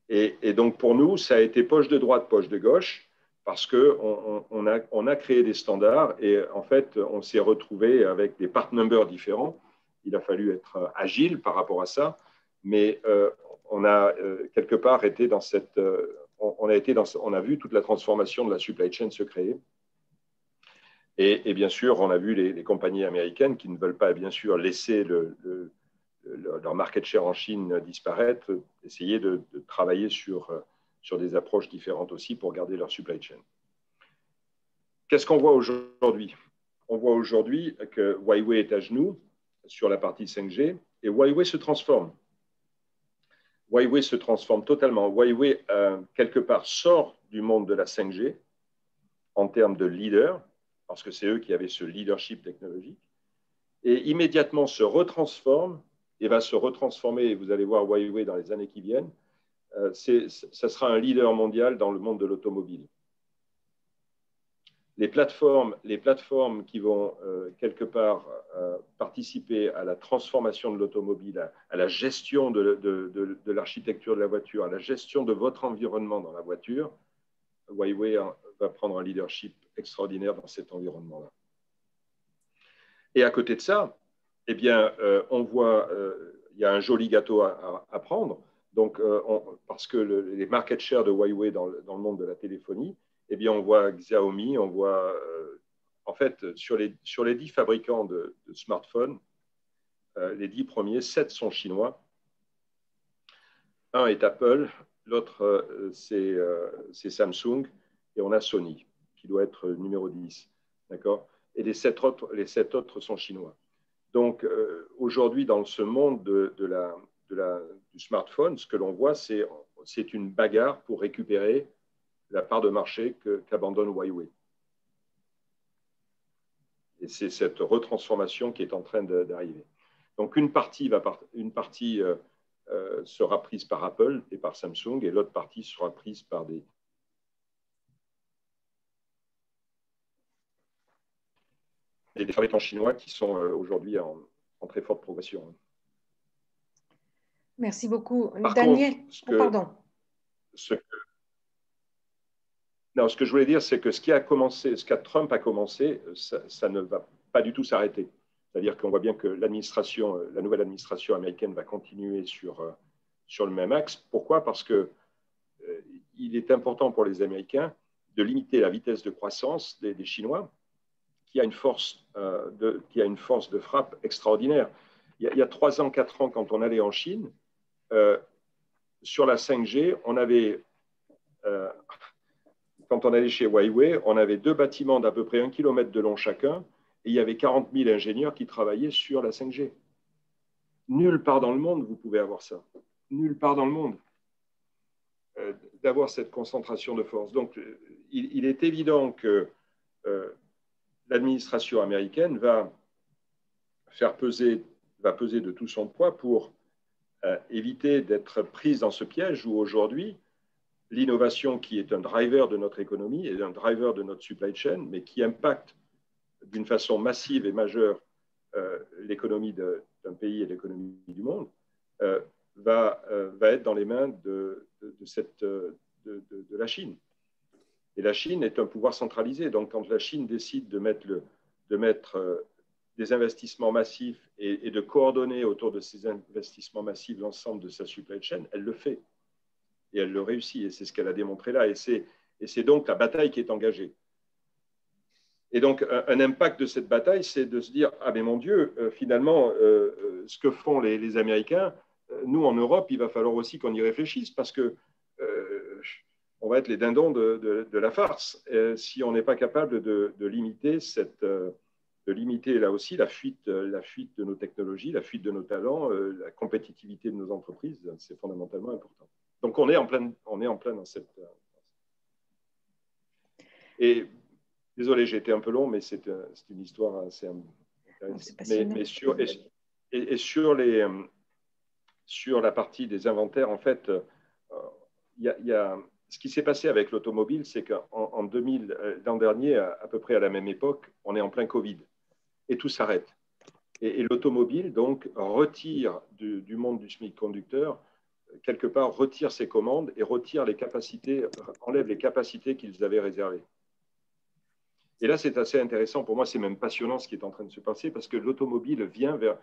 [SPEAKER 1] Et donc pour nous, ça a été poche de droite, poche de gauche, parce qu'on a créé des standards et en fait, on s'est retrouvé avec des part numbers différents. Il a fallu être agile par rapport à ça, mais on a quelque part été dans cette... on a vu toute la transformation de la supply chain se créer. Et bien sûr, on a vu les compagnies américaines qui ne veulent pas, bien sûr, laisser leur market share en Chine disparaître, essayer de travailler sur des approches différentes aussi pour garder leur supply chain. Qu'est-ce qu'on voit aujourd'hui? On voit aujourd'hui que Huawei est à genoux sur la partie 5G et Huawei se transforme. Huawei se transforme totalement. Huawei, quelque part, sort du monde de la 5G en termes de leader, parce que c'est eux qui avaient ce leadership technologique, et immédiatement se retransforme et va se retransformer, et vous allez voir Huawei dans les années qui viennent, ça sera un leader mondial dans le monde de l'automobile. Les plateformes qui vont quelque part participer à la transformation de l'automobile, à la gestion de l'architecture de la voiture, à la gestion de votre environnement dans la voiture, Huawei va prendre un leadership extraordinaire dans cet environnement-là. Et à côté de ça, eh bien, on voit, il y a un joli gâteau à prendre. Donc, parce que les market share de Huawei dans le monde de la téléphonie, eh bien, on voit Xiaomi, on voit, en fait, sur les 10 fabricants de smartphones, les 10 premiers, 7 sont chinois. Un est Apple, l'autre, c'est Samsung, et on a Sony, qui doit être numéro 10. D'accord? Et les 7 autres sont chinois. Donc, aujourd'hui, dans ce monde du smartphone, ce que l'on voit, c'est une bagarre pour récupérer la part de marché qu'abandonne Huawei. Et c'est cette retransformation qui est en train d'arriver. Donc, une partie sera prise par Apple et par Samsung, et l'autre partie sera prise par des fabricants chinois qui sont aujourd'hui en très forte progression.
[SPEAKER 3] Merci beaucoup.
[SPEAKER 1] Par
[SPEAKER 3] Daniel,
[SPEAKER 1] contre,
[SPEAKER 3] pardon.
[SPEAKER 1] Ce que je voulais dire, c'est que ce qu'a Trump a commencé, ça ne va pas du tout s'arrêter. C'est-à-dire qu'on voit bien que la nouvelle administration américaine va continuer sur le même axe. Pourquoi? Parce qu'il est important pour les Américains de limiter la vitesse de croissance des Chinois, qui a une force de frappe extraordinaire. Il y a 3 ans, 4 ans, quand on allait en Chine, sur la 5G, on avait... quand on allait chez Huawei, on avait 2 bâtiments d'à peu près 1 km de long chacun, et il y avait 40 000 ingénieurs qui travaillaient sur la 5G. Nulle part dans le monde, vous pouvez avoir ça. Nulle part dans le monde, d'avoir cette concentration de force. Donc, il est évident que l'administration américaine va peser de tout son poids pour éviter d'être prise dans ce piège où aujourd'hui, l'innovation qui est un driver de notre économie et un driver de notre supply chain, mais qui impacte d'une façon massive et majeure l'économie d'un pays et l'économie du monde, va être dans les mains de la Chine. Et la Chine est un pouvoir centralisé. Donc, quand la Chine décide de mettre des investissements massifs et de coordonner autour de ces investissements massifs l'ensemble de sa supply chain, elle le fait. Et elle le réussit. Et c'est ce qu'elle a démontré là. Et c'est donc la bataille qui est engagée. Et donc, un impact de cette bataille, c'est de se dire, ah mais mon Dieu, finalement, ce que font les Américains, nous, en Europe, il va falloir aussi qu'on y réfléchisse parce que on va être les dindons de la farce si on n'est pas capable de limiter là aussi la fuite de nos technologies, la fuite de nos talents, la compétitivité de nos entreprises. C'est fondamentalement important. Donc, on est en plein dans cette... Et désolé, j'ai été un peu long, mais c'est une histoire assez intéressante. Sur la partie des inventaires, en fait, ce qui s'est passé avec l'automobile, c'est qu'en 2000, l'an dernier, à peu près à la même époque, on est en plein Covid et tout s'arrête. Et l'automobile, donc, retire du monde du semi-conducteur, quelque part, retire ses commandes et enlève les capacités qu'ils avaient réservées. Et là, c'est assez intéressant. Pour moi, c'est même passionnant ce qui est en train de se passer parce que l'automobile vient vers...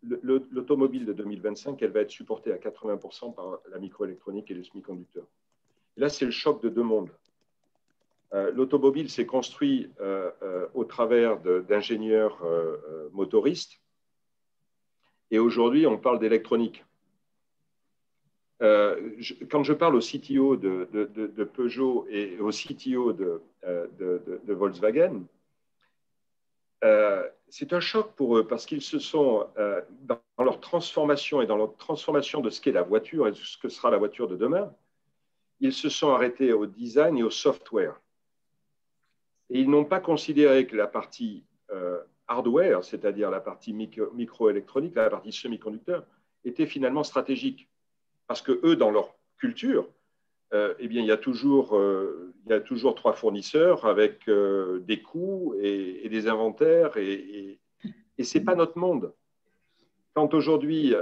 [SPEAKER 1] L'automobile de 2025, elle va être supportée à 80% par la microélectronique et le semi-conducteur. Et là, c'est le choc de deux mondes. L'automobile s'est construit au travers d'ingénieurs motoristes. Et aujourd'hui, on parle d'électronique. Quand je parle au CTO de Peugeot et au CTO de Volkswagen, c'est un choc pour eux parce qu'ils se sont, dans leur transformation et dans leur transformation de ce qu'est la voiture et de ce que sera la voiture de demain, ils se sont arrêtés au design et au software. Et ils n'ont pas considéré que la partie hardware, c'est-à-dire la partie microélectronique, la partie semi-conducteur, était finalement stratégique. Parce que eux, dans leur culture, eh bien, il y a toujours trois fournisseurs avec des coûts et des inventaires, et ce n'est pas notre monde. Quand aujourd'hui,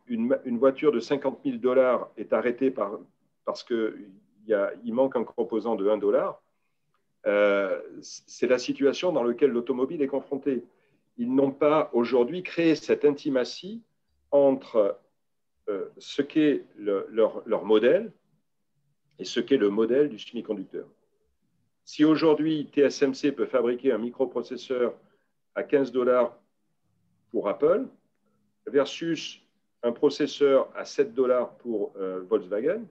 [SPEAKER 1] une voiture de 50 000 $ est arrêtée parce qu'il manque un composant de 1 $, c'est la situation dans laquelle l'automobile est confrontée. Ils n'ont pas aujourd'hui créé cette intimatie entre ce qu'est leur modèle et ce qu'est le modèle du semi-conducteur. Si aujourd'hui, TSMC peut fabriquer un microprocesseur à 15 $ pour Apple versus un processeur à 7 $ pour Volkswagen,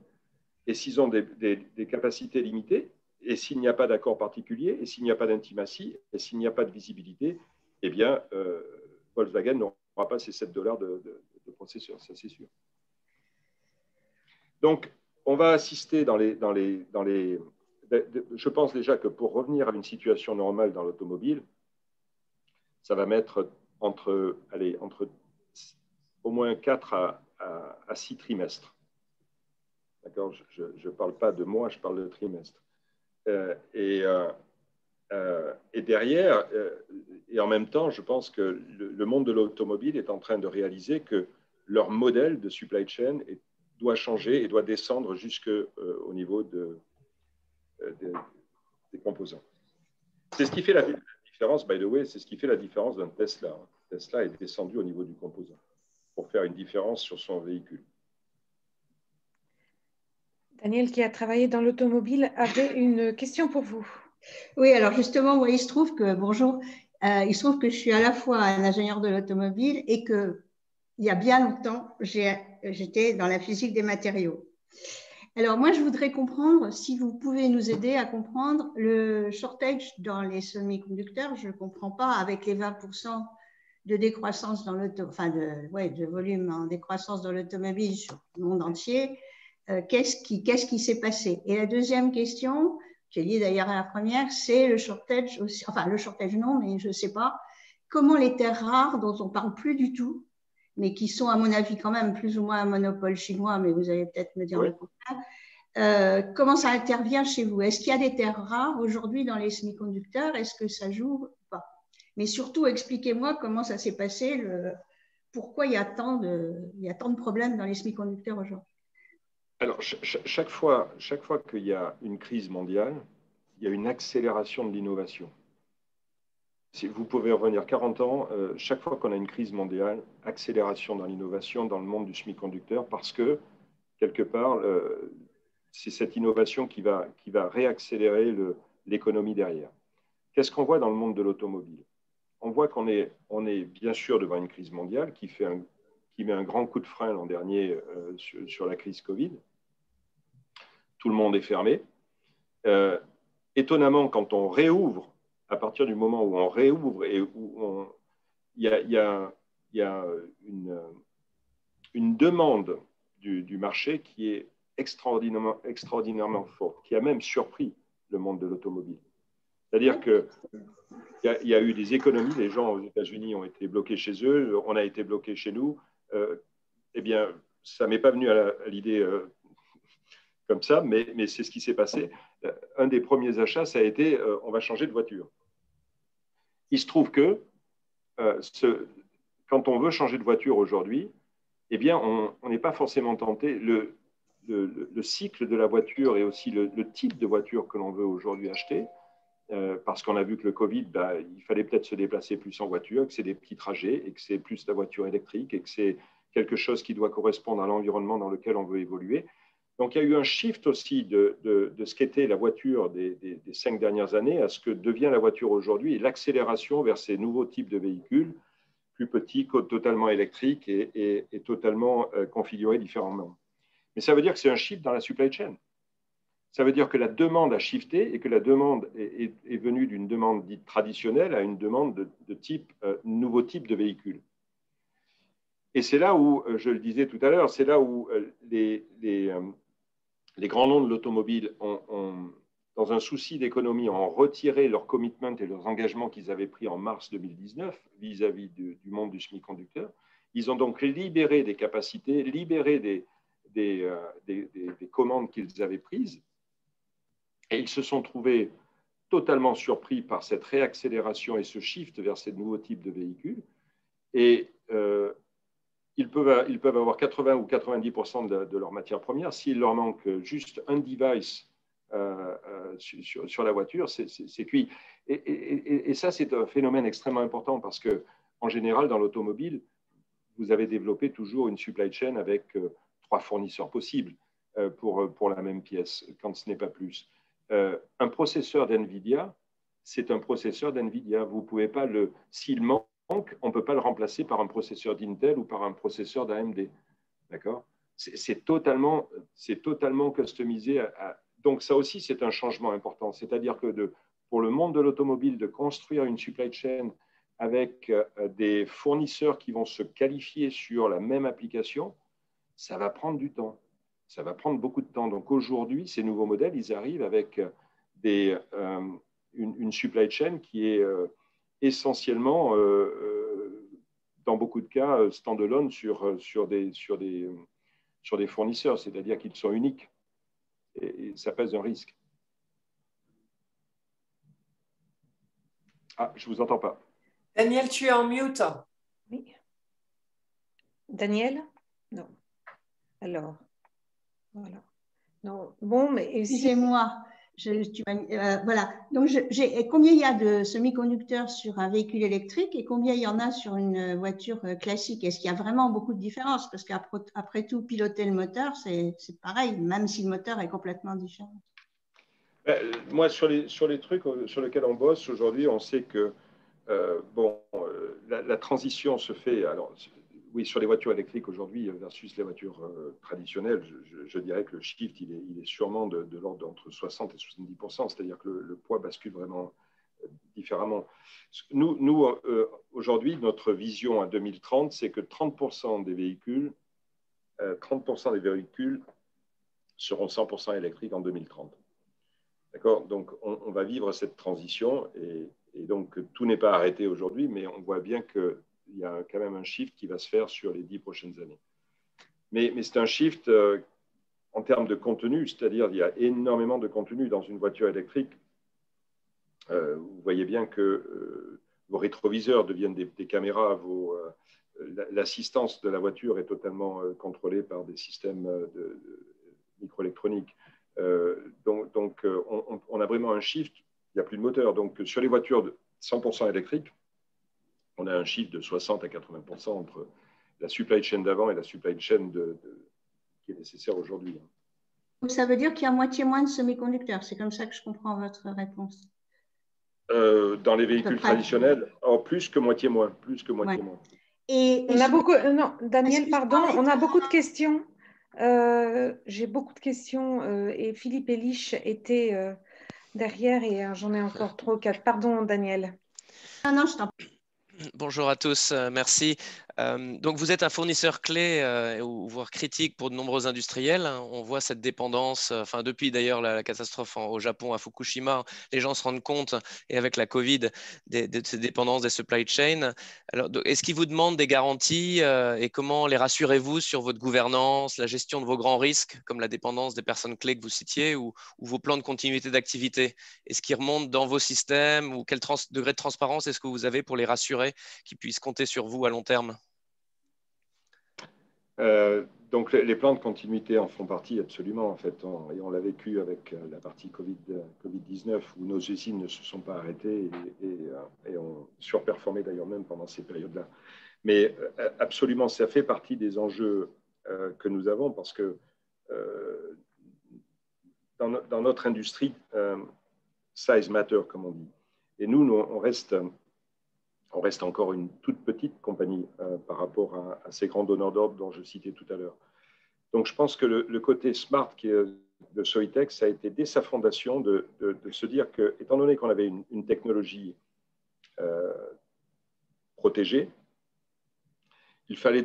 [SPEAKER 1] et s'ils ont des capacités limitées, et s'il n'y a pas d'accord particulier, et s'il n'y a pas d'intimatie, et s'il n'y a pas de visibilité, eh bien, Volkswagen n'aura pas ces 7 $ de processeur, ça c'est sûr. Donc, on va assister je pense déjà que pour revenir à une situation normale dans l'automobile, ça va mettre entre au moins 4 à 6 trimestres. D'accord ? Je ne parle pas de mois, je parle de trimestres. Et derrière, et en même temps, je pense que le monde de l'automobile est en train de réaliser que leur modèle de supply chain doit changer et doit descendre jusqu'au niveau des composants. C'est ce qui fait la différence, by the way, c'est ce qui fait la différence d'un Tesla. Tesla est descendu au niveau du composant pour faire une différence sur son véhicule.
[SPEAKER 3] Daniel, qui a travaillé dans l'automobile, avait une question pour vous.
[SPEAKER 5] Oui, alors justement, moi, il se trouve que je suis à la fois un ingénieur de l'automobile et que il y a bien longtemps, j'étais dans la physique des matériaux. Alors moi, je voudrais comprendre, si vous pouvez nous aider à comprendre le shortage dans les semi-conducteurs. Je ne comprends pas, avec les 20% de décroissance dans de volume en décroissance dans l'automobile sur le monde entier, qu'est-ce qui s'est passé? Et la deuxième question, qui est liée d'ailleurs à la première, c'est le shortage aussi, enfin le shortage non, mais je ne sais pas, comment les terres rares dont on ne parle plus du tout, mais qui sont à mon avis quand même plus ou moins un monopole chinois, mais vous allez peut-être me dire le contraire, comment ça intervient chez vous? Est-ce qu'il y a des terres rares aujourd'hui dans les semi-conducteurs? Est-ce que ça joue ou pas? Mais surtout, expliquez-moi comment ça s'est passé, pourquoi il y a tant de problèmes dans les semi-conducteurs aujourd'hui.
[SPEAKER 1] Alors, chaque fois qu'il y a une crise mondiale, il y a une accélération de l'innovation. Si vous pouvez revenir 40 ans, chaque fois qu'on a une crise mondiale, accélération dans l'innovation dans le monde du semi-conducteur, parce que, quelque part, c'est cette innovation qui va réaccélérer l'économie derrière. Qu'est-ce qu'on voit dans le monde de l'automobile? On voit qu'on est bien sûr devant une crise mondiale qui met un grand coup de frein l'an dernier sur la crise Covid. Tout le monde est fermé. Étonnamment, quand on réouvre, à partir du moment où on réouvre et où il y a une demande du marché qui est extraordinairement forte, qui a même surpris le monde de l'automobile. C'est-à-dire qu'il y a eu des économies, les gens aux États-Unis ont été bloqués chez eux, on a été bloqués chez nous. Eh bien, ça ne m'est pas venu à l'idée comme ça, mais c'est ce qui s'est passé. Un des premiers achats, ça a été on va changer de voiture. Il se trouve que quand on veut changer de voiture aujourd'hui, eh bien, on n'est pas forcément tenté. Le cycle de la voiture et aussi le type de voiture que l'on veut aujourd'hui acheter, parce qu'on a vu que le Covid, il fallait peut-être se déplacer plus en voiture, que c'est des petits trajets et que c'est plus la voiture électrique et que c'est quelque chose qui doit correspondre à l'environnement dans lequel on veut évoluer. Donc, il y a eu un shift aussi de ce qu'était la voiture des 5 dernières années à ce que devient la voiture aujourd'hui et l'accélération vers ces nouveaux types de véhicules, plus petits, totalement électriques et totalement configurés différemment. Mais ça veut dire que c'est un shift dans la supply chain. Ça veut dire que la demande a shifté et que la demande est venue d'une demande dite traditionnelle à une demande de nouveau type de véhicule. Et c'est là où, je le disais tout à l'heure, c'est là où les grands noms de l'automobile dans un souci d'économie, ont retiré leur commitment et leurs engagements qu'ils avaient pris en mars 2019 vis-à-vis du monde du semi-conducteur. Ils ont donc libéré des capacités, libéré des commandes qu'ils avaient prises. Et ils se sont trouvés totalement surpris par cette réaccélération et ce shift vers ces nouveaux types de véhicules. Et ils peuvent avoir 80 ou 90% de leurs matières premières. S'il leur manque juste un device sur la voiture, c'est cuit. Et ça, c'est un phénomène extrêmement important parce qu'en général, dans l'automobile, vous avez développé toujours une supply chain avec 3 fournisseurs possibles pour la même pièce, quand ce n'est pas plus. Un processeur d'NVIDIA, c'est un processeur d'NVIDIA. Vous pouvez pas s'il manque, on ne peut pas le remplacer par un processeur d'Intel ou par un processeur d'AMD. D'accord ? C'est totalement customisé. Donc, ça aussi, c'est un changement important. C'est-à-dire que pour le monde de l'automobile, de construire une supply chain avec des fournisseurs qui vont se qualifier sur la même application, ça va prendre du temps. Ça va prendre beaucoup de temps. Donc, aujourd'hui, ces nouveaux modèles, ils arrivent avec une supply chain qui est essentiellement, dans beaucoup de cas, standalone sur des fournisseurs, c'est-à-dire qu'ils sont uniques. Et ça pèse un risque. Ah, je ne vous entends pas.
[SPEAKER 2] Daniel, tu es en mute.
[SPEAKER 3] Oui. Daniel? Non. Alors, voilà. Non. Bon, mais...
[SPEAKER 5] Excusez-moi. Voilà. Donc, combien il y a de semi-conducteurs sur un véhicule électrique et combien il y en a sur une voiture classique? Est-ce qu'il y a vraiment beaucoup de différence? Parce qu'après tout, piloter le moteur, c'est pareil, même si le moteur est complètement différent.
[SPEAKER 1] Moi, sur les trucs sur lesquels on bosse aujourd'hui, on sait que la transition se fait. Alors, oui, sur les voitures électriques aujourd'hui versus les voitures traditionnelles, je dirais que le shift, il est sûrement de l'ordre d'entre 60 et 70%, c'est-à-dire que le poids bascule vraiment différemment. Nous aujourd'hui, notre vision à 2030, c'est que 30% des véhicules seront 100% électriques en 2030. D'accord ? Donc, on va vivre cette transition et donc tout n'est pas arrêté aujourd'hui, mais on voit bien qu'il y a quand même un shift qui va se faire sur les 10 prochaines années. Mais c'est un shift en termes de contenu, c'est-à-dire il y a énormément de contenu dans une voiture électrique. Vous voyez bien que vos rétroviseurs deviennent des caméras, l'assistance de la voiture est totalement contrôlée par des systèmes de microélectronique. Donc on a vraiment un shift, il n'y a plus de moteur. Donc, sur les voitures de 100% électriques, on a un shift de 60 à 80% entre la supply chain d'avant et la supply chain qui est nécessaire aujourd'hui.
[SPEAKER 5] Donc, ça veut dire qu'il y a moitié moins de semi-conducteurs. C'est comme ça que je comprends votre réponse.
[SPEAKER 1] Dans les véhicules traditionnels, plus que moitié moins.
[SPEAKER 5] Ouais. Et
[SPEAKER 3] on a beaucoup, non, Daniel, pardon, on a beaucoup de questions. J'ai beaucoup de questions et Philippe Elich était derrière et j'en ai encore 3 ou 4. Pardon, Daniel.
[SPEAKER 5] Non, je t'en prie.
[SPEAKER 6] Bonjour à tous, merci. Donc vous êtes un fournisseur clé voire critique pour de nombreux industriels. On voit cette dépendance, depuis d'ailleurs la catastrophe au Japon à Fukushima, les gens se rendent compte, et avec la Covid, de ces dépendances des supply chains. Alors, est-ce qu'ils vous demandent des garanties et comment les rassurez-vous sur votre gouvernance, la gestion de vos grands risques, comme la dépendance des personnes clés que vous citiez, ou vos plans de continuité d'activité? Est-ce qu'ils remontent dans vos systèmes, ou quel degré de transparence est-ce que vous avez pour les rassurer qu'ils puissent compter sur vous à long terme?
[SPEAKER 1] Donc les plans de continuité en font partie absolument, en fait. Et on l'a vécu avec la partie Covid-19 où nos usines ne se sont pas arrêtées et ont surperformé d'ailleurs même pendant ces périodes-là. Mais absolument, ça fait partie des enjeux que nous avons parce que dans notre industrie, size matter, comme on dit. Et nous on reste encore une toute petite compagnie par rapport à ces grands donneurs d'ordre dont je citais tout à l'heure. Donc, je pense que le côté smart de Soitec, ça a été dès sa fondation de se dire que, étant donné qu'on avait une technologie protégée, il fallait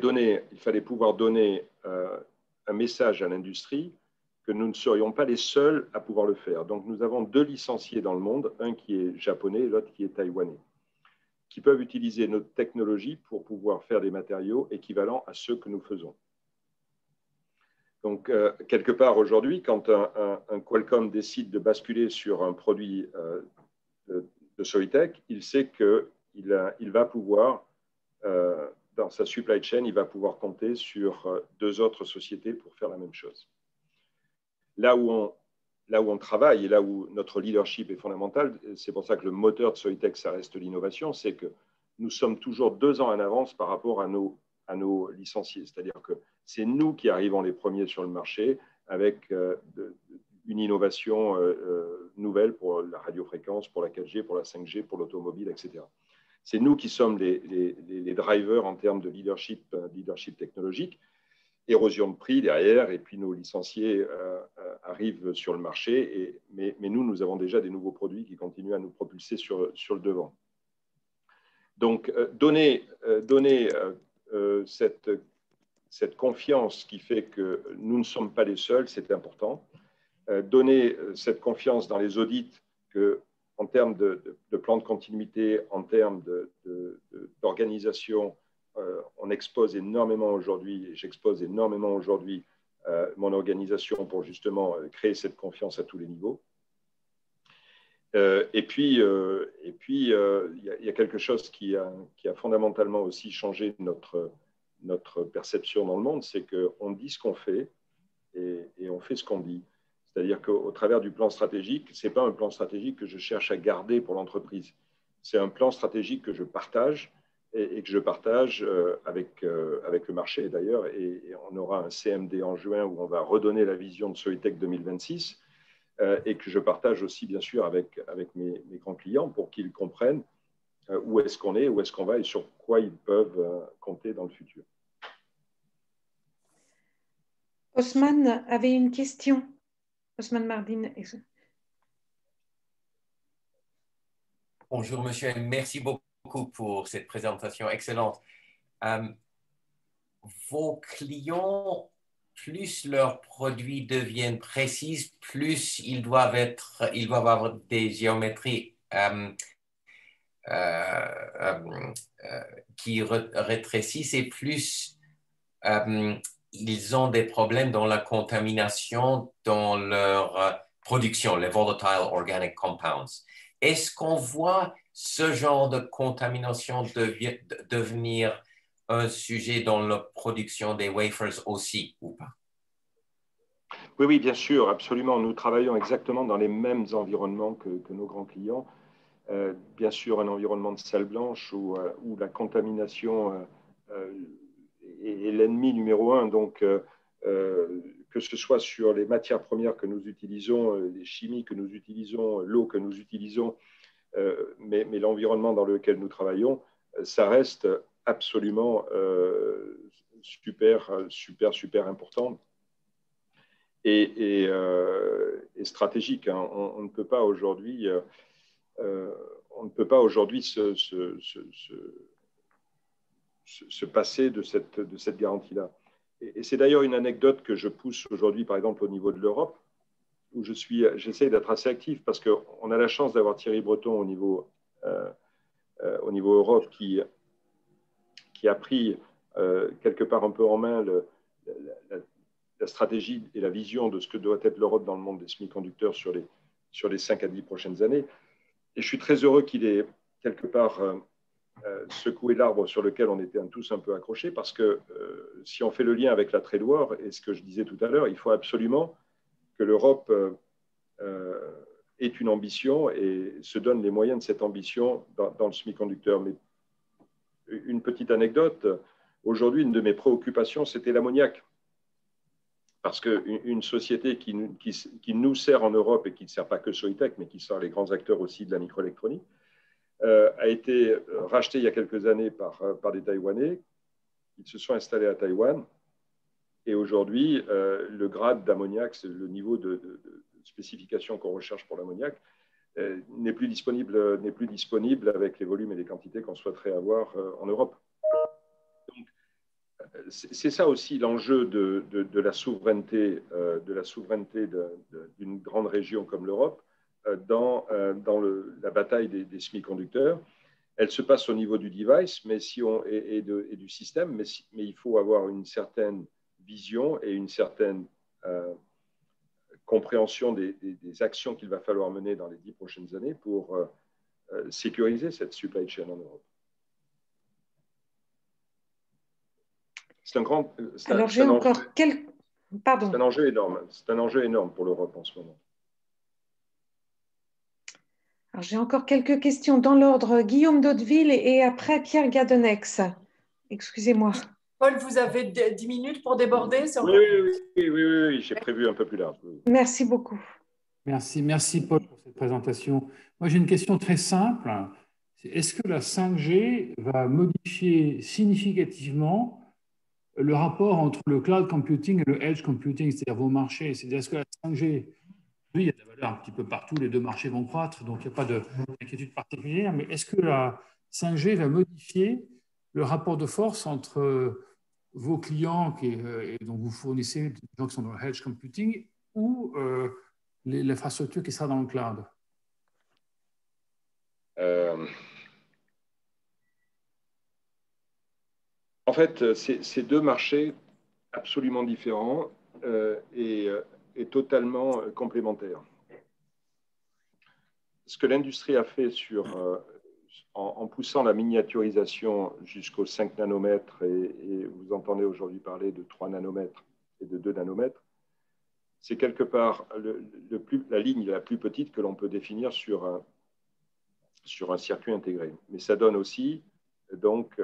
[SPEAKER 1] pouvoir donner un message à l'industrie que nous ne serions pas les seuls à pouvoir le faire. Donc, nous avons 2 licenciés dans le monde, un qui est japonais et l'autre qui est taïwanais, qui peuvent utiliser notre technologie pour pouvoir faire des matériaux équivalents à ceux que nous faisons. Donc, quelque part aujourd'hui, quand un Qualcomm décide de basculer sur un produit de Soitec, il sait qu'il va pouvoir, dans sa supply chain, il va pouvoir compter sur 2 autres sociétés pour faire la même chose. Là où on travaille et là où notre leadership est fondamental, c'est pour ça que le moteur de Soitec, ça reste l'innovation, c'est que nous sommes toujours 2 ans en avance par rapport à nos licenciés. C'est-à-dire que c'est nous qui arrivons les premiers sur le marché avec une innovation nouvelle pour la radiofréquence, pour la 4G, pour la 5G, pour l'automobile, etc. C'est nous qui sommes les drivers en termes de leadership technologique. Érosion de prix derrière, et puis nos licenciés arrivent sur le marché. Mais nous avons déjà des nouveaux produits qui continuent à nous propulser sur le devant. Donc, donner cette confiance qui fait que nous ne sommes pas les seuls, c'est important. Donner cette confiance dans les audits en termes de plan de continuité, en termes d'organisation, on expose énormément aujourd'hui, j'expose énormément aujourd'hui mon organisation pour justement créer cette confiance à tous les niveaux. Et puis, il y a quelque chose qui a fondamentalement aussi changé notre perception dans le monde, c'est qu'on dit ce qu'on fait et on fait ce qu'on dit. C'est-à-dire qu'au travers du plan stratégique, ce n'est pas un plan stratégique que je cherche à garder pour l'entreprise. C'est un plan stratégique que je partage et que je partage avec le marché d'ailleurs. Et on aura un CMD en juin où on va redonner la vision de Soitec 2026 et que je partage aussi bien sûr avec mes grands clients pour qu'ils comprennent où est-ce qu'on est, où est-ce qu'on va et sur quoi ils peuvent compter dans le futur.
[SPEAKER 3] Osman avait une question. Osman Mardin.
[SPEAKER 7] Bonjour monsieur, merci beaucoup pour cette présentation excellente. Vos clients, plus leurs produits deviennent précis, plus ils doivent avoir des géométries qui rétrécissent et plus ils ont des problèmes dans la contamination dans leur production, les volatile organic compounds. Est-ce qu'on voit ce genre de contamination devenir un sujet dans la production des wafers aussi ou pas?
[SPEAKER 1] Oui, oui, bien sûr, absolument. Nous travaillons exactement dans les mêmes environnements que nos grands clients. Bien sûr, un environnement de salle blanche où la contamination est l'ennemi numéro un. Donc, que ce soit sur les matières premières que nous utilisons, les chimies que nous utilisons, l'eau que nous utilisons, mais l'environnement dans lequel nous travaillons, ça reste absolument super important et stratégique. Hein. On ne peut pas aujourd'hui se passer de cette garantie-là. Et c'est d'ailleurs une anecdote que je pousse aujourd'hui, par exemple, au niveau de l'Europe, où j'essaie d'être assez actif parce qu'on a la chance d'avoir Thierry Breton au niveau Europe qui a pris quelque part un peu en main la stratégie et la vision de ce que doit être l'Europe dans le monde des semi-conducteurs sur les 5 à 10 prochaines années. Et je suis très heureux qu'il ait quelque part secoué l'arbre sur lequel on était tous un peu accrochés parce que si on fait le lien avec la trade war et ce que je disais tout à l'heure, il faut absolument que l'Europe ait une ambition et se donne les moyens de cette ambition dans le semi-conducteur. Mais une petite anecdote, aujourd'hui, une de mes préoccupations, c'était l'ammoniac. Parce qu'une société qui nous sert en Europe et qui ne sert pas que Soitec, mais qui sert les grands acteurs aussi de la microélectronique, a été rachetée il y a quelques années par des Taïwanais. Ils se sont installés à Taïwan. Et aujourd'hui, le grade d'ammoniac, c'est le niveau de spécification qu'on recherche pour l'ammoniac, n'est plus disponible avec les volumes et les quantités qu'on souhaiterait avoir en Europe. Donc, c'est ça aussi l'enjeu de la souveraineté, d'une grande région comme l'Europe dans la bataille des semi-conducteurs. Elle se passe au niveau du device et du système, mais il faut avoir une certaine vision et une certaine compréhension des actions qu'il va falloir mener dans les 10 prochaines années pour sécuriser cette supply chain en Europe. C'est un enjeu énorme. C'est un enjeu énorme pour l'Europe en ce moment.
[SPEAKER 3] Alors, j'ai encore quelques questions dans l'ordre. Guillaume d'Hauteville et après Pierre Gadenex. Excusez-moi.
[SPEAKER 2] Paul, vous avez 10 minutes pour déborder?
[SPEAKER 1] Oui, j'ai prévu un peu plus large. Oui.
[SPEAKER 3] Merci beaucoup.
[SPEAKER 8] Merci Paul pour cette présentation. Moi, j'ai une question très simple. Est-ce que la 5G va modifier significativement le rapport entre le cloud computing et le edge computing, c'est-à-dire vos marchés? C'est-à-dire, est-ce que la 5G, oui, il y a de la valeur un petit peu partout, les deux marchés vont croître, donc il n'y a pas d'inquiétude particulière, mais est-ce que la 5G va modifier le rapport de force entre vos clients et dont vous fournissez des gens qui sont dans le edge computing ou l'infrastructure qui sera dans le cloud?
[SPEAKER 1] En fait, c'est deux marchés absolument différents et totalement complémentaires. Ce que l'industrie a fait en poussant la miniaturisation jusqu'aux 5 nanomètres, et vous entendez aujourd'hui parler de 3 nanomètres et de 2 nanomètres, c'est quelque part la ligne la plus petite que l'on peut définir sur un circuit intégré. Mais ça donne aussi, donc,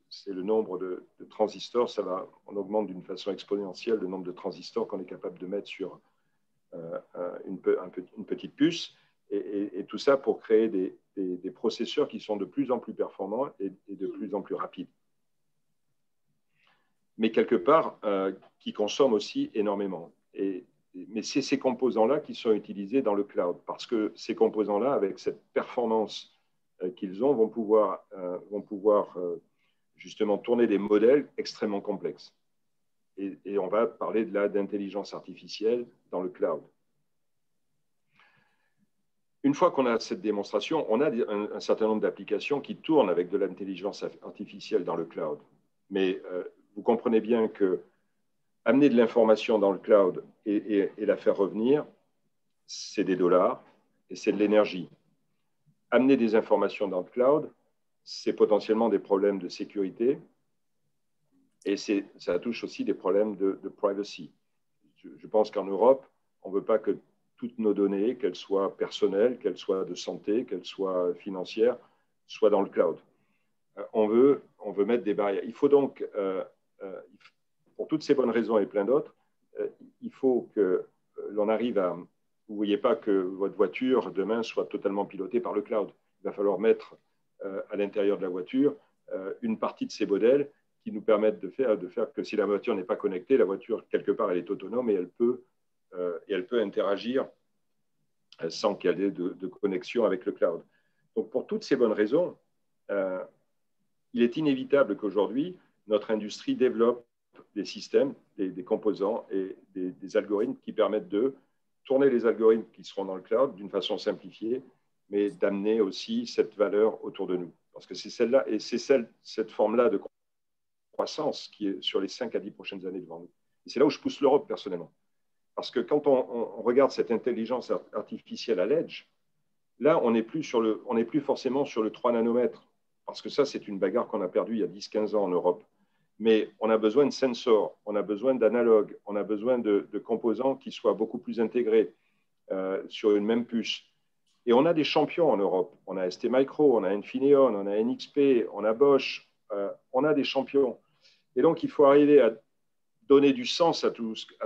[SPEAKER 1] c'est le nombre de transistors, on augmente d'une façon exponentielle le nombre de transistors qu'on est capable de mettre sur une petite puce, et tout ça pour créer des processeurs qui sont de plus en plus performants et de plus en plus rapides. Mais quelque part, qui consomment aussi énormément. Mais c'est ces composants-là qui sont utilisés dans le cloud, parce que ces composants-là, avec cette performance qu'ils ont, vont pouvoir justement tourner des modèles extrêmement complexes. Et on va parler d'intelligence artificielle dans le cloud. Une fois qu'on a cette démonstration, on a un certain nombre d'applications qui tournent avec de l'intelligence artificielle dans le cloud. Mais vous comprenez bien que amener de l'information dans le cloud et la faire revenir, c'est des dollars et c'est de l'énergie. Amener des informations dans le cloud, c'est potentiellement des problèmes de sécurité et ça touche aussi des problèmes de privacy. Je pense qu'en Europe, on ne veut pas que toutes nos données, qu'elles soient personnelles, qu'elles soient de santé, qu'elles soient financières, soient dans le cloud. On veut mettre des barrières. Il faut donc, pour toutes ces bonnes raisons et plein d'autres, il faut que l'on arrive à... Vous ne voyez pas que votre voiture, demain, soit totalement pilotée par le cloud. Il va falloir mettre à l'intérieur de la voiture une partie de ces modèles qui nous permettent de faire que si la voiture n'est pas connectée, la voiture, quelque part, elle est autonome et elle peut interagir sans qu'il y ait de connexion avec le cloud. Donc, pour toutes ces bonnes raisons, il est inévitable qu'aujourd'hui, notre industrie développe des systèmes, des composants et des algorithmes qui permettent de tourner les algorithmes qui seront dans le cloud d'une façon simplifiée, mais d'amener aussi cette valeur autour de nous. Parce que c'est celle-là, et c'est cette forme-là de croissance qui est sur les 5 à 10 prochaines années devant nous. Et c'est là où je pousse l'Europe personnellement. Parce que quand on regarde cette intelligence artificielle à l'edge, là, on n'est plus forcément sur le 3 nanomètres. Parce que ça, c'est une bagarre qu'on a perdue il y a 10-15 ans en Europe. Mais on a besoin de sensors, on a besoin d'analogues, on a besoin de composants qui soient beaucoup plus intégrés sur une même puce. Et on a des champions en Europe. On a STMicro, on a Infineon, on a NXP, on a Bosch. On a des champions. Et donc, il faut arriver à donner du sens à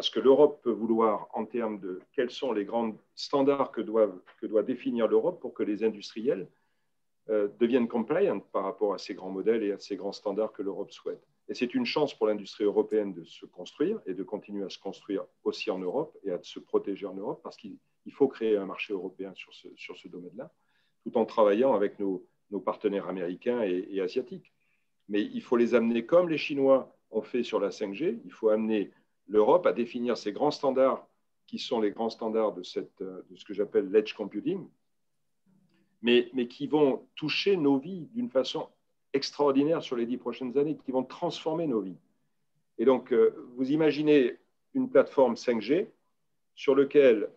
[SPEAKER 1] ce que l'Europe peut vouloir en termes de quels sont les grands standards que doit définir l'Europe pour que les industriels deviennent compliant par rapport à ces grands modèles et à ces grands standards que l'Europe souhaite. Et c'est une chance pour l'industrie européenne de se construire et de continuer à se construire aussi en Europe et à se protéger en Europe parce qu'il faut créer un marché européen sur ce domaine-là, tout en travaillant avec nos partenaires américains et asiatiques. Mais il faut les amener comme les Chinois ont fait sur la 5G. Il faut amener l'Europe à définir ces grands standards qui sont les grands standards de ce que j'appelle l'edge computing, mais qui vont toucher nos vies d'une façon extraordinaire sur les 10 prochaines années, qui vont transformer nos vies. Et donc, vous imaginez une plateforme 5G sur laquelle,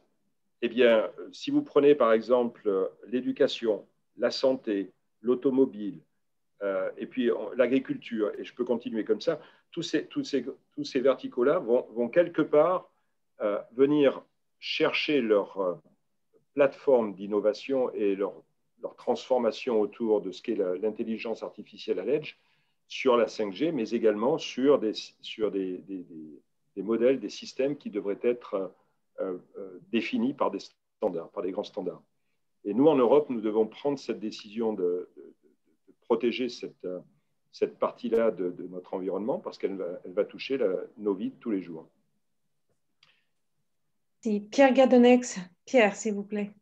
[SPEAKER 1] eh bien, si vous prenez par exemple l'éducation, la santé, l'automobile, et puis l'agriculture, et je peux continuer comme ça, tous ces verticaux-là vont quelque part venir chercher leur plateforme d'innovation et leur transformation autour de ce qu'est l'intelligence artificielle à l'edge sur la 5G, mais également sur des modèles, des systèmes qui devraient être définis par des standards, par des grands standards. Et nous, en Europe, nous devons prendre cette décision de protéger cette partie-là de notre environnement parce qu'elle va toucher nos vies de tous les jours.
[SPEAKER 3] Si, Pierre Gadonex. Pierre, s'il vous plaît.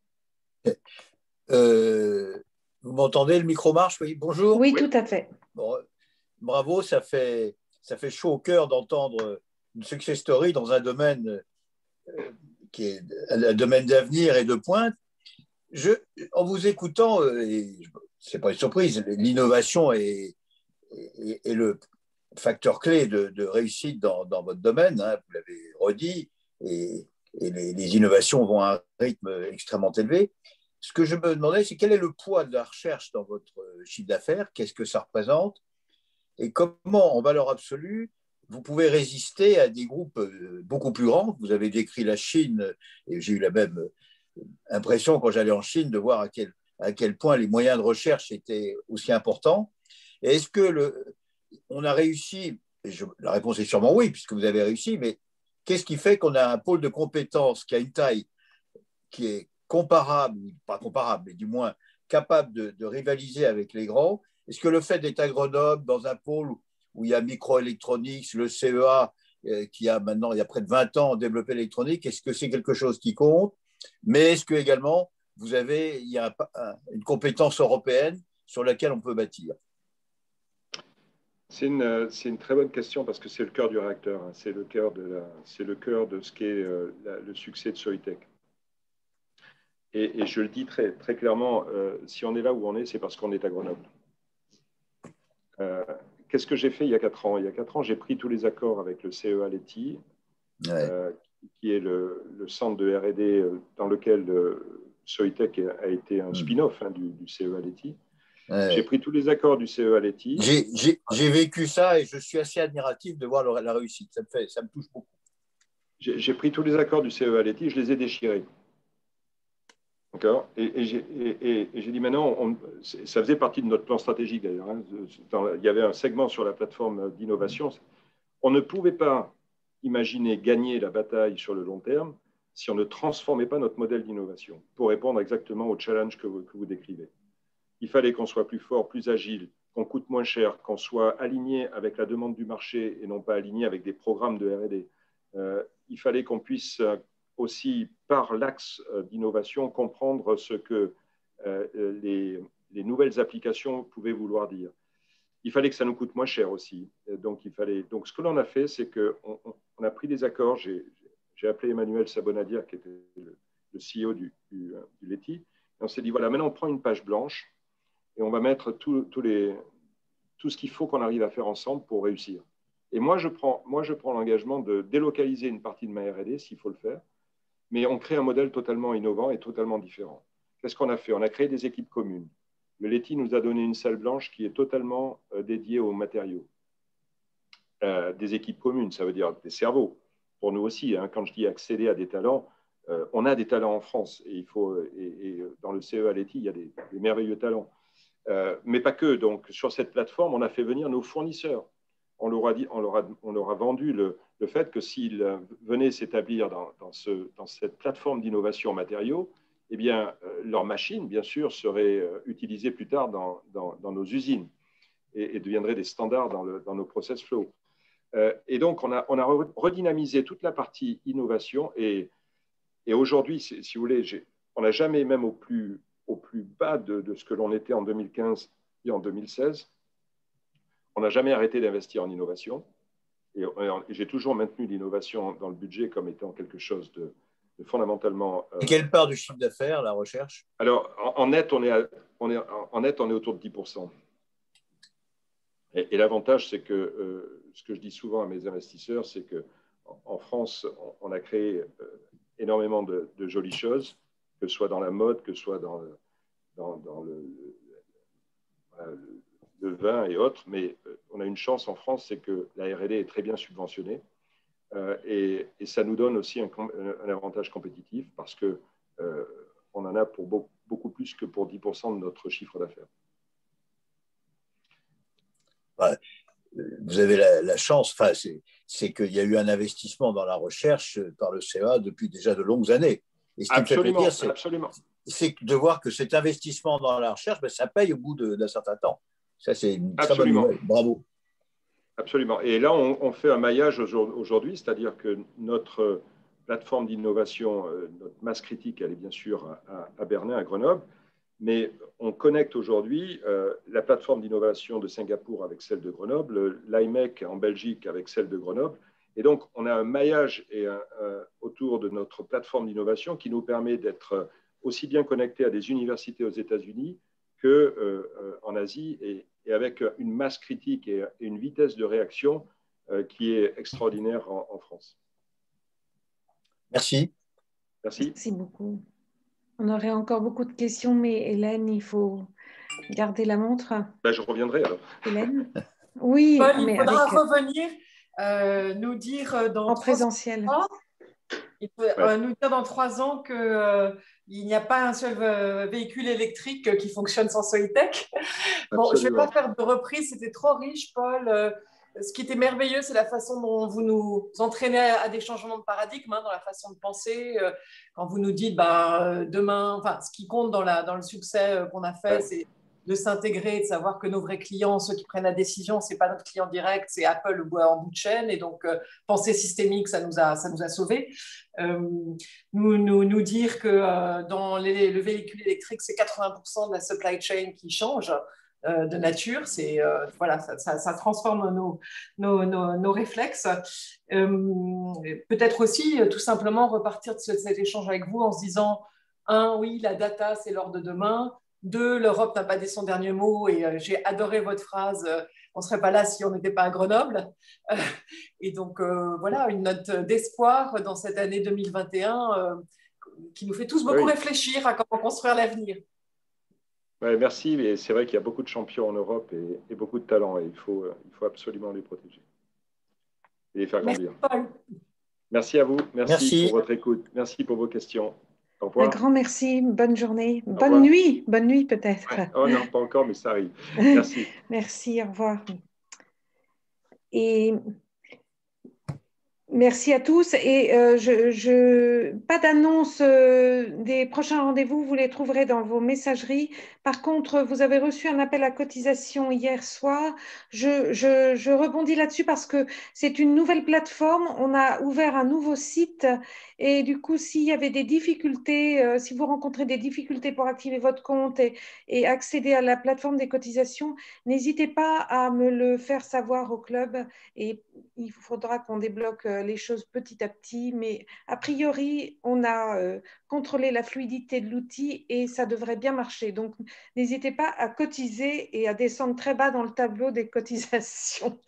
[SPEAKER 9] Vous m'entendez? Le micro marche? Oui, bonjour.
[SPEAKER 3] Oui, tout à fait.
[SPEAKER 9] Bon, bravo, ça fait chaud au cœur d'entendre une success story dans un domaine qui est un domaine d'avenir et de pointe. En vous écoutant, ce n'est pas une surprise, l'innovation est le facteur clé de réussite dans votre domaine, hein, vous l'avez redit, et les innovations vont à un rythme extrêmement élevé. Ce que je me demandais, c'est quel est le poids de la recherche dans votre chiffre d'affaires, qu'est-ce que ça représente, et comment, en valeur absolue, vous pouvez résister à des groupes beaucoup plus grands. Vous avez décrit la Chine, et j'ai eu la même impression quand j'allais en Chine de voir à quel point les moyens de recherche étaient aussi importants. Et est-ce que on a réussi? La réponse est sûrement oui, puisque vous avez réussi, mais qu'est-ce qui fait qu'on a un pôle de compétences qui a une taille qui est comparable, pas comparable, mais du moins capable de rivaliser avec les grands? Est-ce que le fait d'être à Grenoble, dans un pôle où il y a Microelectronics, le CEA, qui a maintenant, il y a près de 20 ans, développé l'électronique, est-ce que c'est quelque chose qui compte? Mais est-ce que également, il y a une compétence européenne sur laquelle on peut bâtir?
[SPEAKER 1] C'est une très bonne question parce que c'est le cœur du réacteur, hein. C'est le cœur de ce qu'est le succès de Soitec. Et je le dis très, très clairement, si on est là où on est, c'est parce qu'on est à Grenoble. qu'est-ce que j'ai fait il y a 4 ans? Il y a 4 ans, j'ai pris tous les accords avec le CEA Leti, qui est le centre de R&D dans lequel Soitec a été un spin-off du CEA Leti. J'ai pris tous les accords du CEA Leti.
[SPEAKER 9] J'ai vécu ça et je suis assez admiratif de voir la réussite. Ça me touche beaucoup.
[SPEAKER 1] J'ai pris tous les accords du CEA Leti, je les ai déchirés. D'accord. Et j'ai dit maintenant, ça faisait partie de notre plan stratégique d'ailleurs. Hein. Il y avait un segment sur la plateforme d'innovation. On ne pouvait pas imaginer gagner la bataille sur le long terme si on ne transformait pas notre modèle d'innovation pour répondre exactement au challenge que vous décrivez. Il fallait qu'on soit plus fort, plus agile, qu'on coûte moins cher, qu'on soit aligné avec la demande du marché et non pas aligné avec des programmes de R&D. Il fallait qu'on puisse aussi, par l'axe d'innovation, comprendre ce que les nouvelles applications pouvaient vouloir dire. Il fallait que ça nous coûte moins cher aussi. Donc, ce que l'on a fait, c'est qu'on a pris des accords. J'ai appelé Emmanuel Sabonadir, qui était le CEO du Leti. Et on s'est dit, voilà, maintenant, on prend une page blanche et on va mettre tout ce qu'il faut qu'on arrive à faire ensemble pour réussir. Et moi, je prends l'engagement de délocaliser une partie de ma R&D, s'il faut le faire, mais on crée un modèle totalement innovant et totalement différent. Qu'est-ce qu'on a fait? On a créé des équipes communes. Le Leti nous a donné une salle blanche qui est totalement dédiée aux matériaux. Des équipes communes, ça veut dire des cerveaux. Pour nous aussi, hein, quand je dis accéder à des talents, on a des talents en France. Et dans le CEA Leti, il y a des merveilleux talents. Mais pas que. Donc, sur cette plateforme, on a fait venir nos fournisseurs. On leur a vendu le fait que s'ils venaient s'établir dans cette plateforme d'innovation matériaux, eh bien, leurs machines, bien sûr, seraient utilisées plus tard dans nos usines et deviendraient des standards dans nos process flow. Et donc, on a redynamisé toute la partie innovation. Et aujourd'hui, si vous voulez, on n'a jamais, même au plus bas de ce que l'on était en 2015 et en 2016, on n'a jamais arrêté d'investir en innovation. Et j'ai toujours maintenu l'innovation dans le budget comme étant quelque chose de fondamentalement.
[SPEAKER 9] Et quelle part du chiffre d'affaires, la recherche?
[SPEAKER 1] Alors, en net, on est autour de 10%. Et l'avantage, c'est que ce que je dis souvent à mes investisseurs, c'est qu'en France, on a créé énormément de jolies choses, que ce soit dans la mode, que ce soit dans le vin et autres, mais on a une chance en France, c'est que la R&D est très bien subventionnée et ça nous donne aussi un avantage compétitif parce qu'on en a pour beaucoup plus que pour 10% de notre chiffre d'affaires.
[SPEAKER 9] Ouais. Vous avez la chance, enfin, c'est qu'il y a eu un investissement dans la recherche par le CEA depuis déjà de longues années. Et ce qui me fait plaisir, c'est de voir que cet investissement dans la recherche, ben, ça paye au bout d'un certain temps. Ça, c'est une très bonne nouvelle. Bravo.
[SPEAKER 1] Absolument. Et là, on fait un maillage aujourd'hui, c'est-à-dire que notre plateforme d'innovation, notre masse critique, elle est bien sûr à Bernin, à Grenoble, mais on connecte aujourd'hui la plateforme d'innovation de Singapour avec celle de Grenoble, l'IMEC en Belgique avec celle de Grenoble. Et donc, on a un maillage autour de notre plateforme d'innovation qui nous permet d'être aussi bien connectés à des universités aux États-Unis qu'en Asie et avec une masse critique et une vitesse de réaction qui est extraordinaire en France.
[SPEAKER 9] Merci.
[SPEAKER 1] Merci.
[SPEAKER 3] Merci beaucoup. On aurait encore beaucoup de questions, mais Hélène, il faut garder la montre.
[SPEAKER 1] Ben, je reviendrai alors.
[SPEAKER 3] Hélène? Oui,
[SPEAKER 2] Paul, il faudra revenir nous dire
[SPEAKER 3] en présentiel.
[SPEAKER 2] Il peut nous dire dans 3 ans qu'il n'y a pas un seul véhicule électrique qui fonctionne sans Soitec. Bon, je ne vais pas faire de reprise, c'était trop riche, Paul. Ce qui était merveilleux, c'est la façon dont vous nous entraînez à des changements de paradigme, dans la façon de penser. Quand vous nous dites demain, enfin, ce qui compte dans le succès qu'on a fait, c'est de s'intégrer, de savoir que nos vrais clients, ceux qui prennent la décision, ce n'est pas notre client direct, c'est Apple en bout de chaîne. Et donc, penser systémique, ça nous a sauvés. Nous dire que dans le véhicule électrique, c'est 80% de la supply chain qui change de nature. Voilà, ça transforme nos réflexes. Peut-être aussi, tout simplement, repartir de cet échange avec vous en se disant, 1, oui, la data, c'est l'or de demain. 2, l'Europe n'a pas dit son dernier mot et j'ai adoré votre phrase. on ne serait pas là si on n'était pas à Grenoble. Et donc, voilà, une note d'espoir dans cette année 2021 qui nous fait tous beaucoup réfléchir à comment construire l'avenir.
[SPEAKER 1] Ouais, merci, mais c'est vrai qu'il y a beaucoup de champions en Europe et beaucoup de talents et il faut absolument les protéger et les faire grandir.
[SPEAKER 2] Merci, Paul.
[SPEAKER 1] Merci à vous, merci pour votre écoute, merci pour vos questions. Au revoir.
[SPEAKER 3] Un grand merci, bonne journée, bonne nuit peut-être.
[SPEAKER 1] Ouais. Oh non, pas encore, mais ça arrive. Merci.
[SPEAKER 3] Merci, au revoir. Et merci à tous. Et pas d'annonce des prochains rendez-vous, vous les trouverez dans vos messageries. Par contre, vous avez reçu un appel à cotisation hier soir. Je rebondis là-dessus parce que c'est une nouvelle plateforme. On a ouvert un nouveau site et du coup, s'il y avait des difficultés, si vous rencontrez des difficultés pour activer votre compte et accéder à la plateforme des cotisations, n'hésitez pas à me le faire savoir au club et il faudra qu'on débloque les choses petit à petit, mais a priori, on a contrôlé la fluidité de l'outil et ça devrait bien marcher. Donc, n'hésitez pas à cotiser et à descendre très bas dans le tableau des cotisations.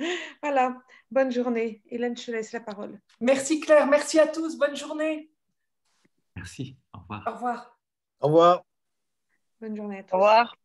[SPEAKER 3] Voilà, bonne journée. Hélène, je te laisse la parole.
[SPEAKER 2] Merci Claire, merci à tous, bonne journée.
[SPEAKER 10] Merci, au revoir.
[SPEAKER 2] Au revoir.
[SPEAKER 9] Au revoir.
[SPEAKER 3] Bonne journée à tous.
[SPEAKER 11] Au revoir.